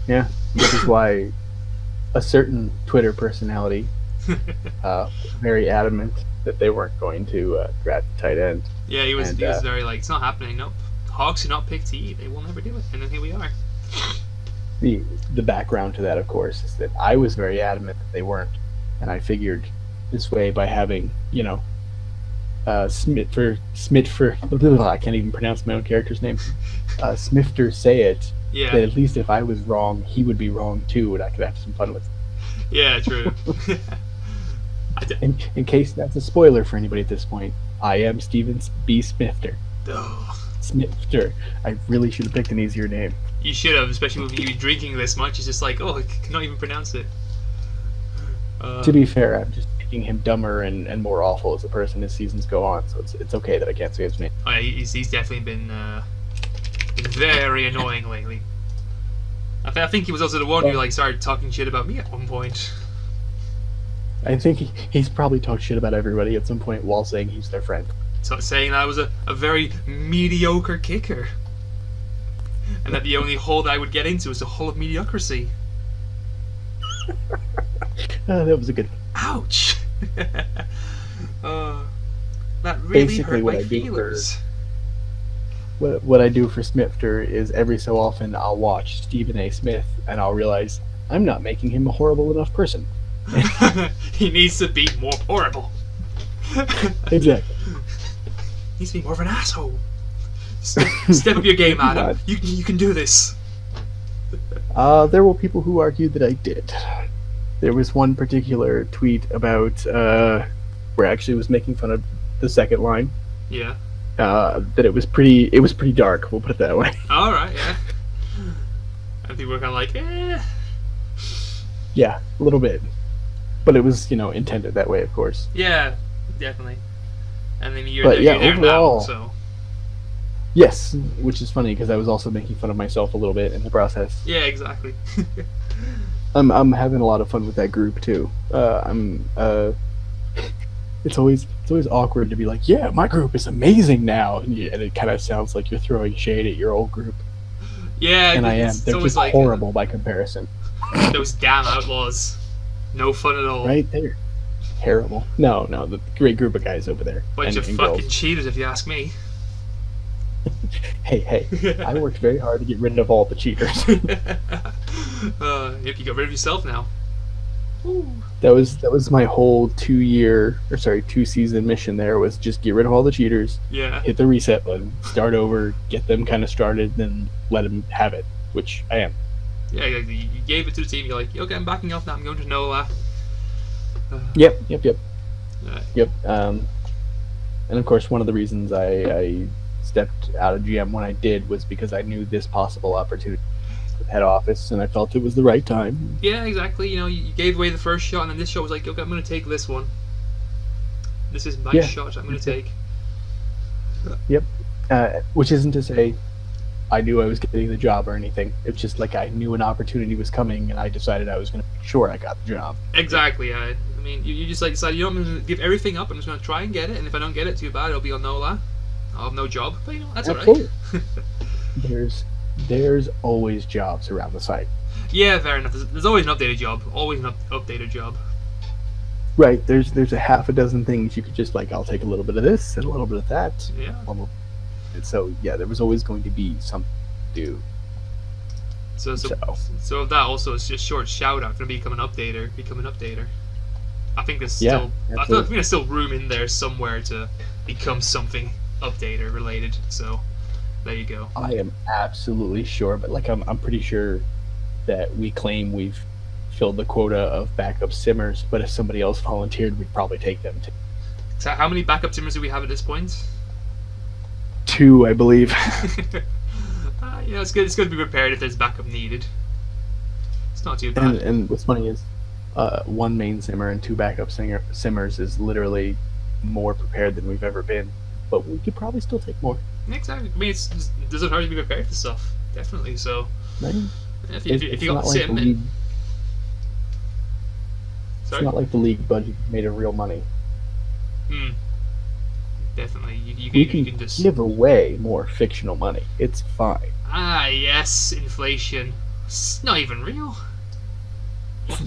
[SPEAKER 2] Yeah, which is why a certain Twitter personality very adamant that they weren't going to draft a tight end.
[SPEAKER 1] Yeah, he was very like, it's not happening. Nope. Hawks do not pick TE. They will never do it. And then here we are.
[SPEAKER 2] The background to that, of course, is that I was very adamant that they weren't, and I figured this way by having, Smith for I can't even pronounce my own character's name. Smifter say it.
[SPEAKER 1] Yeah.
[SPEAKER 2] That at least if I was wrong, he would be wrong too, and I could have some fun with it.
[SPEAKER 1] Yeah, true.
[SPEAKER 2] In case that's a spoiler for anybody at this point, I am Steven B. Smifter.
[SPEAKER 1] Oh.
[SPEAKER 2] Smifter. I really should have picked an easier name.
[SPEAKER 1] You should have, especially with you drinking this much. It's just like, I cannot even pronounce it.
[SPEAKER 2] To be fair, I'm just making him dumber and more awful as a person as seasons go on, so it's okay that I can't say his name.
[SPEAKER 1] Oh, yeah, he's definitely been very annoying lately. I think he was also the one who like started talking shit about me at one point.
[SPEAKER 2] I think he's probably talked shit about everybody at some point while saying he's their friend.
[SPEAKER 1] So saying I was a very mediocre kicker. And that the only hole that I would get into was the hole of mediocrity.
[SPEAKER 2] That was a good one.
[SPEAKER 1] Ouch! That really
[SPEAKER 2] Basically
[SPEAKER 1] hurt my feelers.
[SPEAKER 2] What I do for Smifter is every so often I'll watch Stephen A. Smith and I'll realize I'm not making him a horrible enough person.
[SPEAKER 1] He needs to be more horrible.
[SPEAKER 2] Exactly.
[SPEAKER 1] He needs to be more of an asshole. Step up your game, Adam. You can do this.
[SPEAKER 2] There were people who argued that I did. There was one particular tweet about where I actually was making fun of the second line.
[SPEAKER 1] Yeah.
[SPEAKER 2] That it was pretty dark. We'll put it that way.
[SPEAKER 1] All right. Yeah. And people were kind of like, eh.
[SPEAKER 2] Yeah, a little bit, but it was intended that way, of course.
[SPEAKER 1] Yeah, definitely. And then you're
[SPEAKER 2] overall,
[SPEAKER 1] there now, so.
[SPEAKER 2] Yes, which is funny because I was also making fun of myself a little bit in the process.
[SPEAKER 1] Yeah, exactly.
[SPEAKER 2] I'm having a lot of fun with that group too. It's always awkward to be like, yeah, my group is amazing now, and it kind of sounds like you're throwing shade at your old group.
[SPEAKER 1] Yeah,
[SPEAKER 2] and I am. They're just like, horrible by comparison.
[SPEAKER 1] Those damn outlaws, no fun at all.
[SPEAKER 2] Right there, terrible. No, the great group of guys over there.
[SPEAKER 1] Bunch of fucking cheaters, if you ask me.
[SPEAKER 2] Hey, I worked very hard to get rid of all the cheaters.
[SPEAKER 1] Yep, you got rid of yourself now. Ooh.
[SPEAKER 2] That was my whole 2-season mission there, was just get rid of all the cheaters.
[SPEAKER 1] Yeah.
[SPEAKER 2] Hit the reset button, start over, get them kind of started, then let them have it, which I am.
[SPEAKER 1] Yeah, you gave it to the team. You're like, okay, I'm backing off now. I'm going to NOLA.
[SPEAKER 2] Yep.
[SPEAKER 1] Right.
[SPEAKER 2] Yep. And of course, one of the reasons I stepped out of GM when I did was because I knew this possible opportunity with head office, and I felt it was the right time.
[SPEAKER 1] Yeah, exactly. You gave away the first shot, and then this shot was like, okay, I'm going to take this one. This is my shot. I'm going to take.
[SPEAKER 2] Yep. Which isn't to say I knew I was getting the job or anything. It's just like I knew an opportunity was coming, and I decided I was going to make sure I got the job.
[SPEAKER 1] Exactly. I mean, you just like decided, I'm going to give everything up. I'm just going to try and get it, and if I don't get it, too bad. It'll be on NOLA. I'll have no job, but that's
[SPEAKER 2] Absolutely.
[SPEAKER 1] all right.
[SPEAKER 2] There's always jobs around the site.
[SPEAKER 1] Yeah, fair enough. There's always an updated job. Always an updated job.
[SPEAKER 2] Right. There's a half a dozen things you could just like. I'll take a little bit of this and a little bit of that.
[SPEAKER 1] Yeah.
[SPEAKER 2] And so yeah, there was always going to be something to do.
[SPEAKER 1] So that also is just short shout out for become an updater. I think there's still there's still room in there somewhere to become something updater related. So there you go.
[SPEAKER 2] I am absolutely sure, but like I'm pretty sure that we claim we've filled the quota of backup simmers, but if somebody else volunteered, we'd probably take them too.
[SPEAKER 1] So how many backup simmers do we have at this point?
[SPEAKER 2] 2, I believe.
[SPEAKER 1] It's good. It's good to be prepared if there's backup needed. It's not too bad.
[SPEAKER 2] And what's funny is, 1 main simmer and 2 backup simmers is literally more prepared than we've ever been. But we could probably still take more.
[SPEAKER 1] Exactly. I mean, it doesn't hurt to be prepared for stuff. Definitely. So,
[SPEAKER 2] right?
[SPEAKER 1] if you got the sim,
[SPEAKER 2] it's not like the league budget made of real money.
[SPEAKER 1] Definitely.
[SPEAKER 2] You can just give away more fictional money. It's fine.
[SPEAKER 1] Ah, yes, inflation. It's not even real.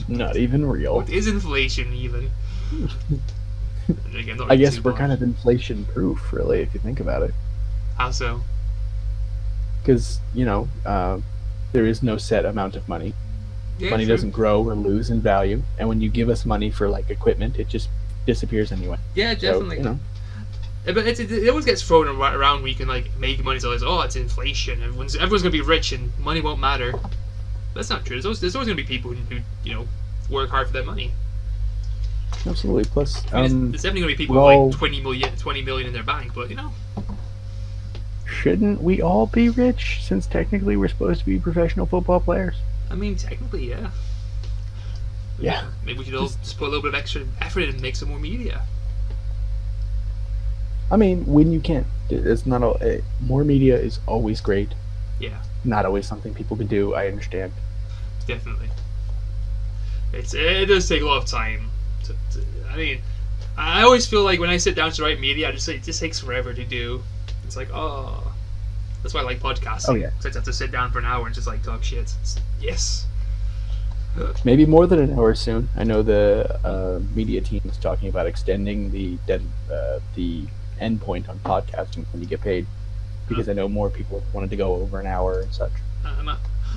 [SPEAKER 2] Not even real.
[SPEAKER 1] What is inflation, even? Again,
[SPEAKER 2] I guess we're kind of inflation-proof, really, if you think about it.
[SPEAKER 1] How so?
[SPEAKER 2] Because, there is no set amount of money.
[SPEAKER 1] Yeah,
[SPEAKER 2] money doesn't grow or lose in value, and when you give us money for, like, equipment, it just disappears anyway.
[SPEAKER 1] Yeah, definitely.
[SPEAKER 2] So,
[SPEAKER 1] But it always gets thrown around where you can like make money. So it's inflation. Everyone's gonna be rich and money won't matter. That's not true. There's always gonna be people who work hard for their money.
[SPEAKER 2] Absolutely. Plus,
[SPEAKER 1] there's definitely gonna be people with like 20 million in their bank, but
[SPEAKER 2] shouldn't we all be rich? Since technically we're supposed to be professional football players.
[SPEAKER 1] I mean, technically, yeah.
[SPEAKER 2] Yeah.
[SPEAKER 1] Maybe we could all just put a little bit of extra effort in and make some more media.
[SPEAKER 2] I mean, when you can. It's not more media is always great.
[SPEAKER 1] Yeah.
[SPEAKER 2] Not always something people can do. I understand.
[SPEAKER 1] Definitely. It does take a lot of time. I mean, I always feel like when I sit down to write media, it just takes forever to do. It's like, that's why I like podcasting.
[SPEAKER 2] Oh yeah.
[SPEAKER 1] Because I just have to sit down for an hour and just like talk shit. Yes.
[SPEAKER 2] Maybe more than an hour soon. I know the media team is talking about extending the end point on podcasting when you get paid, because I know more people wanted to go over an hour and such.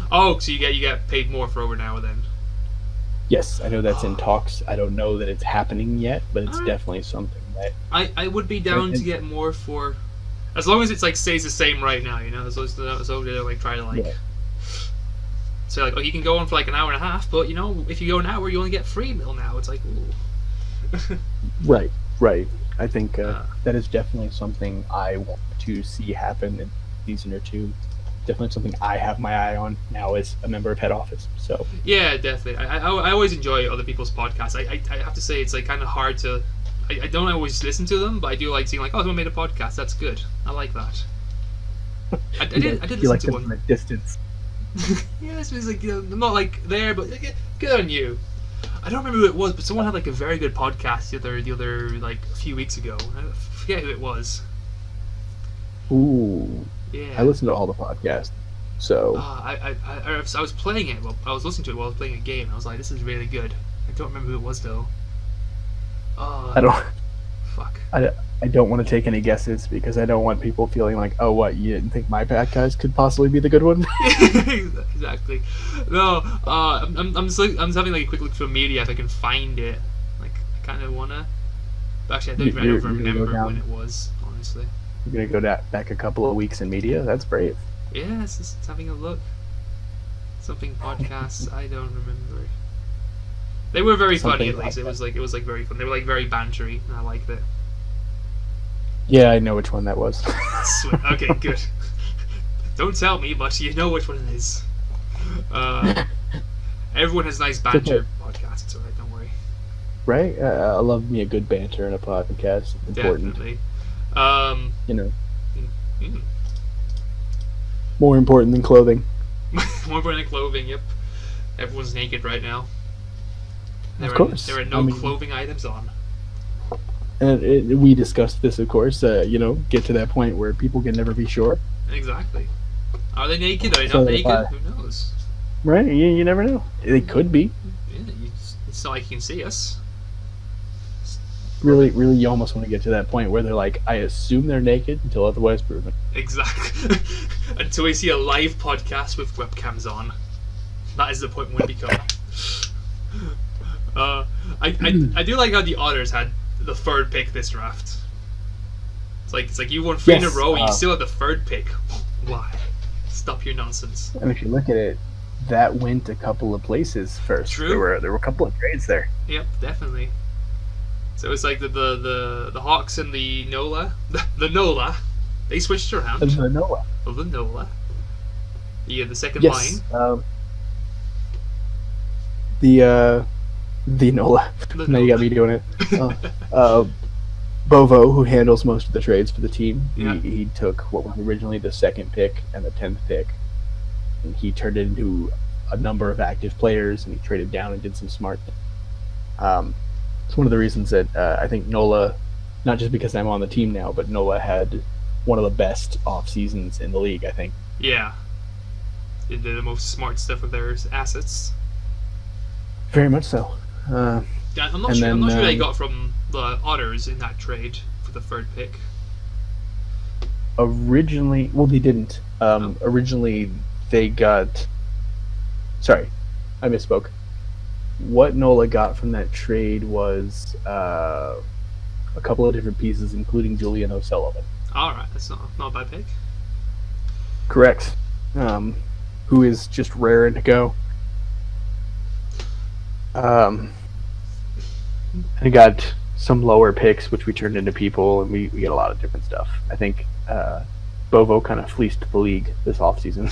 [SPEAKER 1] So you get paid more for over an hour then?
[SPEAKER 2] Yes, I know that's in talks. I don't know that it's happening yet, but it's definitely something that
[SPEAKER 1] I would be down to get more for, as long as it's like stays the same right now. As long as they don't like try to like. Yeah. So like, you can go on for like an hour and a half, but if you go an hour, you only get 3 mil now. It's like, ooh.
[SPEAKER 2] Right. I think that is definitely something I want to see happen in a season or two. Definitely something I have my eye on now as a member of head office. So
[SPEAKER 1] yeah, definitely. I always enjoy other people's podcasts. I have to say it's like kind of hard to. I don't always listen to them, but I do like seeing like, someone made a podcast. That's good. I like that. I did listen to one
[SPEAKER 2] from a distance.
[SPEAKER 1] Yeah, it's like I'm not like there, but good on you. I don't remember who it was, but someone had like a very good podcast the other like a few weeks ago. I forget who it was.
[SPEAKER 2] Ooh.
[SPEAKER 1] Yeah.
[SPEAKER 2] I listen to all the podcasts, so.
[SPEAKER 1] I was playing it. Well, I was listening to it while I was playing a game. I was like, this is really good. I don't remember who it was though.
[SPEAKER 2] I don't.
[SPEAKER 1] Fuck.
[SPEAKER 2] I don't want to take any guesses because I don't want people feeling like, oh, what, you didn't think my podcast could possibly be the good one?
[SPEAKER 1] Exactly. No, I'm just having like a quick look through media if I can find it. Like, I kind of wanna. But actually, I don't even remember when it was. Honestly.
[SPEAKER 2] You're gonna go back a couple of weeks in media. That's brave.
[SPEAKER 1] Yeah, it's just having a look. Something podcasts. I don't remember. They were very funny. At least it was like very fun. They were like very bantery, and I liked it.
[SPEAKER 2] Yeah, I know which one that was.
[SPEAKER 1] Sweet. Okay, good. Don't tell me, but you know which one it is. Everyone has nice banter podcasts. It's alright. Don't worry.
[SPEAKER 2] Right? I love me a good banter in a podcast. It's important.
[SPEAKER 1] Definitely.
[SPEAKER 2] You know. More important than clothing.
[SPEAKER 1] More important than clothing. Yep. Everyone's naked right now.
[SPEAKER 2] Of course.
[SPEAKER 1] There are no clothing items on.
[SPEAKER 2] And we discussed this, of course. Get to that point where people can never be sure.
[SPEAKER 1] Exactly. Are they naked? Are they not naked? Who knows?
[SPEAKER 2] Right? You never know. They could be.
[SPEAKER 1] Yeah. It's not like you can see us.
[SPEAKER 2] Really, you almost want to get to that point where they're like, I assume they're naked until otherwise proven.
[SPEAKER 1] Exactly. Until we see a live podcast with webcams on. That is the point when we become. I do like how the Otters had the third pick this draft. It's like you won 3 in a row and you still have the third pick. Why? Stop your nonsense.
[SPEAKER 2] And if you look at it, that went a couple of places first.
[SPEAKER 1] True.
[SPEAKER 2] There were a couple of trades there.
[SPEAKER 1] Yep, definitely. So it's like the Hawks and the NOLA. The NOLA. They switched around.
[SPEAKER 2] The NOLA.
[SPEAKER 1] Oh, the NOLA. Yeah, the second line.
[SPEAKER 2] The NOLA. Now you got me doing it. Bovo, who handles most of the trades for the team, he took what was originally the 2nd pick and the 10th pick, and he turned it into a number of active players, and he traded down and did some smart things. It's one of the reasons that I think NOLA, not just because I'm on the team now, but NOLA had one of the best off seasons in the league, I think.
[SPEAKER 1] Yeah. They did the most smart stuff with their assets.
[SPEAKER 2] Very much so.
[SPEAKER 1] I'm not sure they got from the Otters in that trade for the 3rd pick.
[SPEAKER 2] Originally, they didn't. Originally, they got. Sorry, I misspoke. What NOLA got from that trade was a couple of different pieces, including Julian O'Sullivan.
[SPEAKER 1] All right, that's not a bad pick.
[SPEAKER 2] Correct. Who is just raring to go. I got some lower picks, which we turned into people, and we get a lot of different stuff. I think Bovo kind of fleeced the league this offseason.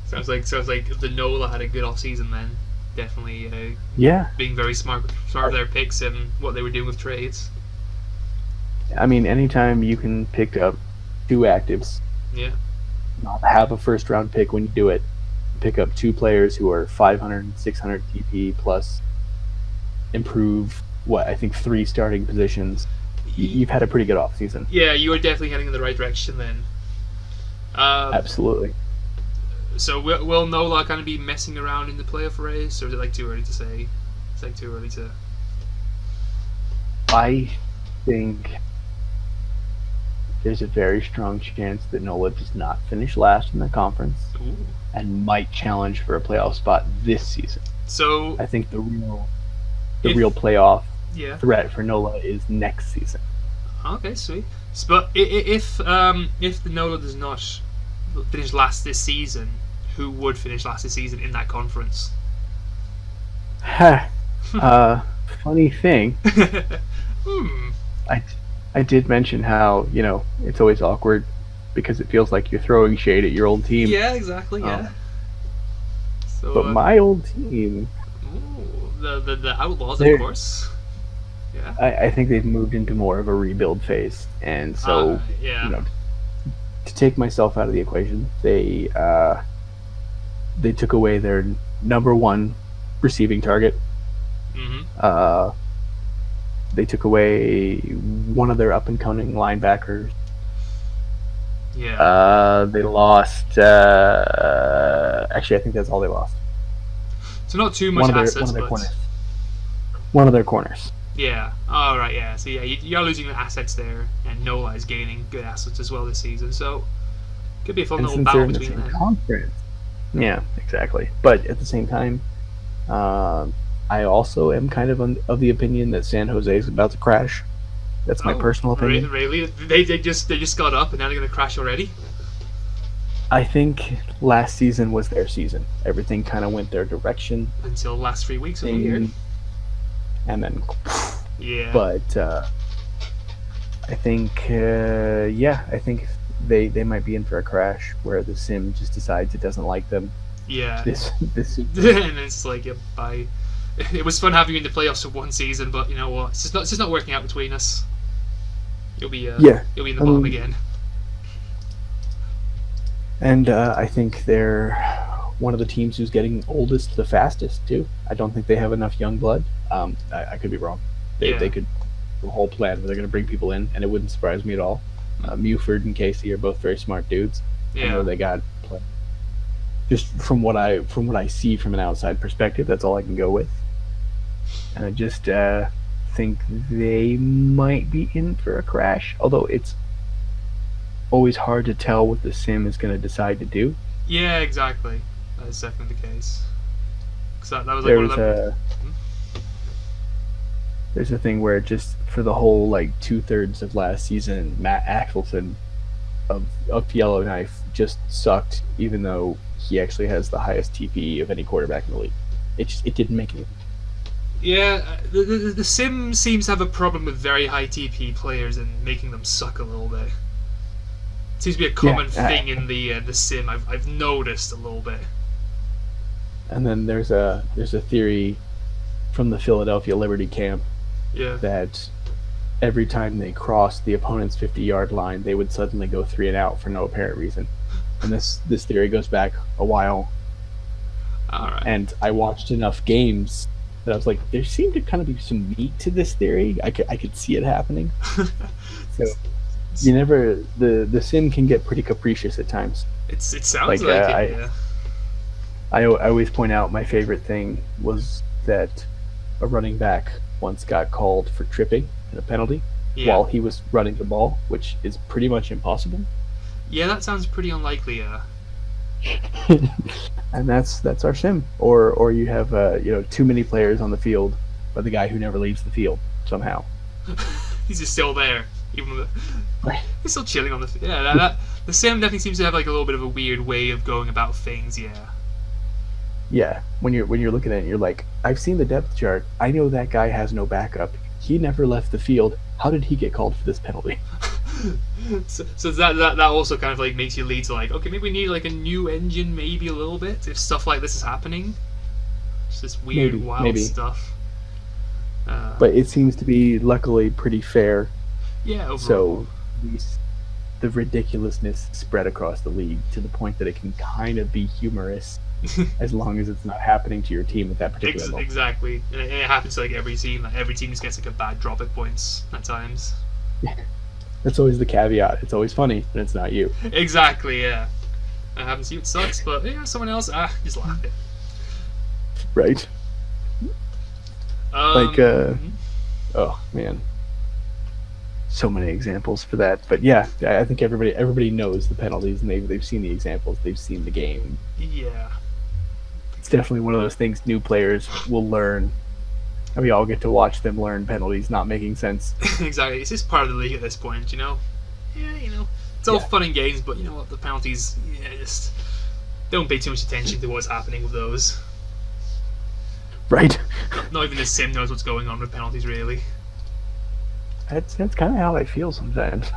[SPEAKER 1] Sounds like the NOLA had a good offseason then. Definitely being very smart with their picks and what they were doing with trades.
[SPEAKER 2] I mean, anytime you can pick up 2 actives, not have a first-round pick when you do it, pick up 2 players who are 500 and 600 TP plus improve I think 3 starting positions. You've had a pretty good offseason.
[SPEAKER 1] Yeah, you are definitely heading in the right direction then.
[SPEAKER 2] Absolutely.
[SPEAKER 1] So will NOLA kind of be messing around in the playoff race, or is it too early to say? It's too early to.
[SPEAKER 2] I think there's a very strong chance that NOLA does not finish last in the conference.
[SPEAKER 1] Ooh.
[SPEAKER 2] And might challenge for a playoff spot this season.
[SPEAKER 1] So
[SPEAKER 2] I think the real playoff threat for NOLA is next season.
[SPEAKER 1] Okay, sweet. But if the NOLA does not finish last this season, who would finish last this season in that conference?
[SPEAKER 2] Funny thing. I did mention how it's always awkward because it feels like you're throwing shade at your old team.
[SPEAKER 1] Yeah, exactly. Yeah. So,
[SPEAKER 2] but my old team.
[SPEAKER 1] The Outlaws, of course. Yeah.
[SPEAKER 2] I think they've moved into more of a rebuild phase, and so to take myself out of the equation, they took away their number 1 receiving target.
[SPEAKER 1] Mm-hmm.
[SPEAKER 2] They took away one of their up and coming linebackers.
[SPEAKER 1] Yeah.
[SPEAKER 2] They lost. Actually, I think that's all they lost.
[SPEAKER 1] So not too much assets, but
[SPEAKER 2] one of their corners.
[SPEAKER 1] Yeah. All right. Yeah. So you're losing the assets there, and NOLA is gaining good assets as well this season. So could be a fun little battle between them.
[SPEAKER 2] Conference. Yeah, exactly. But at the same time, I also am kind of the opinion that San Jose is about to crash. That's my personal opinion.
[SPEAKER 1] Really? They just got up and now they're going to crash already?
[SPEAKER 2] I think last season was their season. Everything kind of went their direction.
[SPEAKER 1] Until the last 3 weeks of the year.
[SPEAKER 2] And then...
[SPEAKER 1] Yeah.
[SPEAKER 2] But I think, I think they might be in for a crash where the sim just decides it doesn't like them.
[SPEAKER 1] Yeah.
[SPEAKER 2] This
[SPEAKER 1] And it's like, yeah, bye. It was fun having you in the playoffs for one season, but you know what? It's just not working out between us. You'll be in the bottom again.
[SPEAKER 2] And I think they're one of the teams who's getting oldest the fastest too. I don't think they have enough young blood. I could be wrong. They could do a whole plan where they're going to bring people in, and it wouldn't surprise me at all. Muford and Casey are both very smart dudes.
[SPEAKER 1] Yeah.
[SPEAKER 2] I know they got play. Just from what I see from an outside perspective, that's all I can go with. And I just think they might be in for a crash. Although it's always hard to tell what the sim is going to decide to do.
[SPEAKER 1] Yeah, exactly. That is definitely the case. That was like one of them.
[SPEAKER 2] There's a thing where just for the whole like 2/3 of last season, Matt Axelson of Yellowknife just sucked, even though he actually has the highest TPE of any quarterback in the league. It didn't make any.
[SPEAKER 1] Yeah, the sim seems to have a problem with very high TP players and making them suck a little bit. It seems to be a common thing in the sim. I've noticed a little bit.
[SPEAKER 2] And then there's a theory from the Philadelphia Liberty camp that every time they crossed the opponent's 50-yard line, they would suddenly go 3 and out for no apparent reason. And this theory goes back a while.
[SPEAKER 1] All right.
[SPEAKER 2] And I watched enough games that I was like, there seemed to kind of be some meat to this theory. I could see it happening. So you never the sim can get pretty capricious at times.
[SPEAKER 1] It sounds like it. Yeah.
[SPEAKER 2] I always point out my favorite thing was that a running back once got called for tripping and a penalty while he was running the ball, which is pretty much impossible.
[SPEAKER 1] Yeah, that sounds pretty unlikely. Yeah.
[SPEAKER 2] And that's our sim. Or you have too many players on the field, but the guy who never leaves the field somehow.
[SPEAKER 1] He's just still there, even with he's still chilling on the field. Yeah, the sim definitely seems to have like a little bit of a weird way of going about things. Yeah.
[SPEAKER 2] Yeah, when you're looking at it, you're like, I've seen the depth chart. I know that guy has no backup. He never left the field. How did he get called for this penalty?
[SPEAKER 1] so that also kind of like makes you lead to like, okay, maybe we need like a new engine, maybe a little bit if stuff like this is happening. It's just weird, wild stuff.
[SPEAKER 2] But it seems to be luckily pretty fair.
[SPEAKER 1] Yeah, overall.
[SPEAKER 2] So the ridiculousness spread across the league to the point that it can kind of be humorous. As long as it's not happening to your team at that particular moment.
[SPEAKER 1] Exactly. And it happens to like every team. Like every team just gets like a bad drop at points at times.
[SPEAKER 2] Yeah. That's always the caveat. It's always funny when it's not you.
[SPEAKER 1] Exactly, yeah. It happens to you, it sucks, but someone else, just laugh it.
[SPEAKER 2] Right. Oh man. So many examples for that. But yeah, I think everybody knows the penalties and they've seen the examples, they've seen the game.
[SPEAKER 1] Yeah.
[SPEAKER 2] It's definitely one of those things new players will learn. And we all get to watch them learn penalties not making sense.
[SPEAKER 1] Exactly. It's just part of the league at this point, you know? Yeah, It's all fun and games, but you know what? The penalties, just don't pay too much attention to what's happening with those.
[SPEAKER 2] Right.
[SPEAKER 1] Not even the sim knows what's going on with penalties, really.
[SPEAKER 2] That's kind of how I feel sometimes.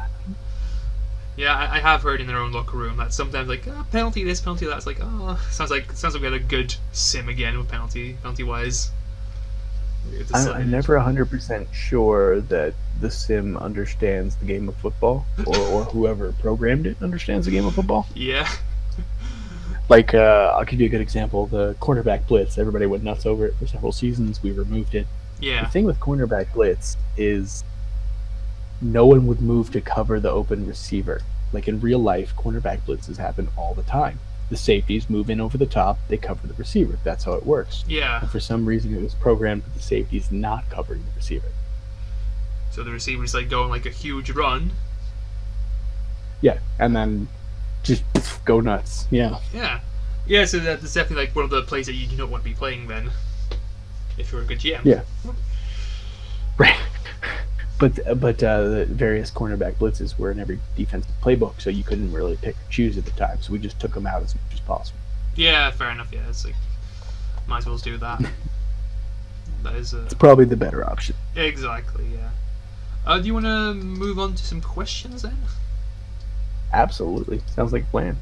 [SPEAKER 1] Yeah, I have heard in their own locker room that sometimes like penalty this, penalty that. It's like sounds like we had a good sim again with penalty wise.
[SPEAKER 2] I'm never 100% sure that the sim understands the game of football, or whoever programmed it understands the game of football.
[SPEAKER 1] Yeah.
[SPEAKER 2] Like, I'll give you a good example. The cornerback blitz, everybody went nuts over it for several seasons. We removed it.
[SPEAKER 1] Yeah.
[SPEAKER 2] The thing with cornerback blitz is no one would move to cover the open receiver. Like in real life, cornerback blitzes happen all the time. The safeties move in over the top, they cover the receiver. That's how it works.
[SPEAKER 1] Yeah.
[SPEAKER 2] And for some reason, it was programmed with the safeties not covering the receiver.
[SPEAKER 1] So the receiver's like going like a huge run.
[SPEAKER 2] Yeah, and then just go nuts. Yeah.
[SPEAKER 1] Yeah. Yeah, so that's definitely like one of the plays that you don't want to be playing then, if you're a good GM.
[SPEAKER 2] Yeah. Right. But the various cornerback blitzes were in every defensive playbook, so you couldn't really pick or choose at the time. So we just took them out as much as possible.
[SPEAKER 1] Yeah, fair enough. Yeah, it's like might as well do that. That is
[SPEAKER 2] it's probably the better option.
[SPEAKER 1] Exactly. Yeah. Do you want to move on to some questions then?
[SPEAKER 2] Absolutely. Sounds like a plan.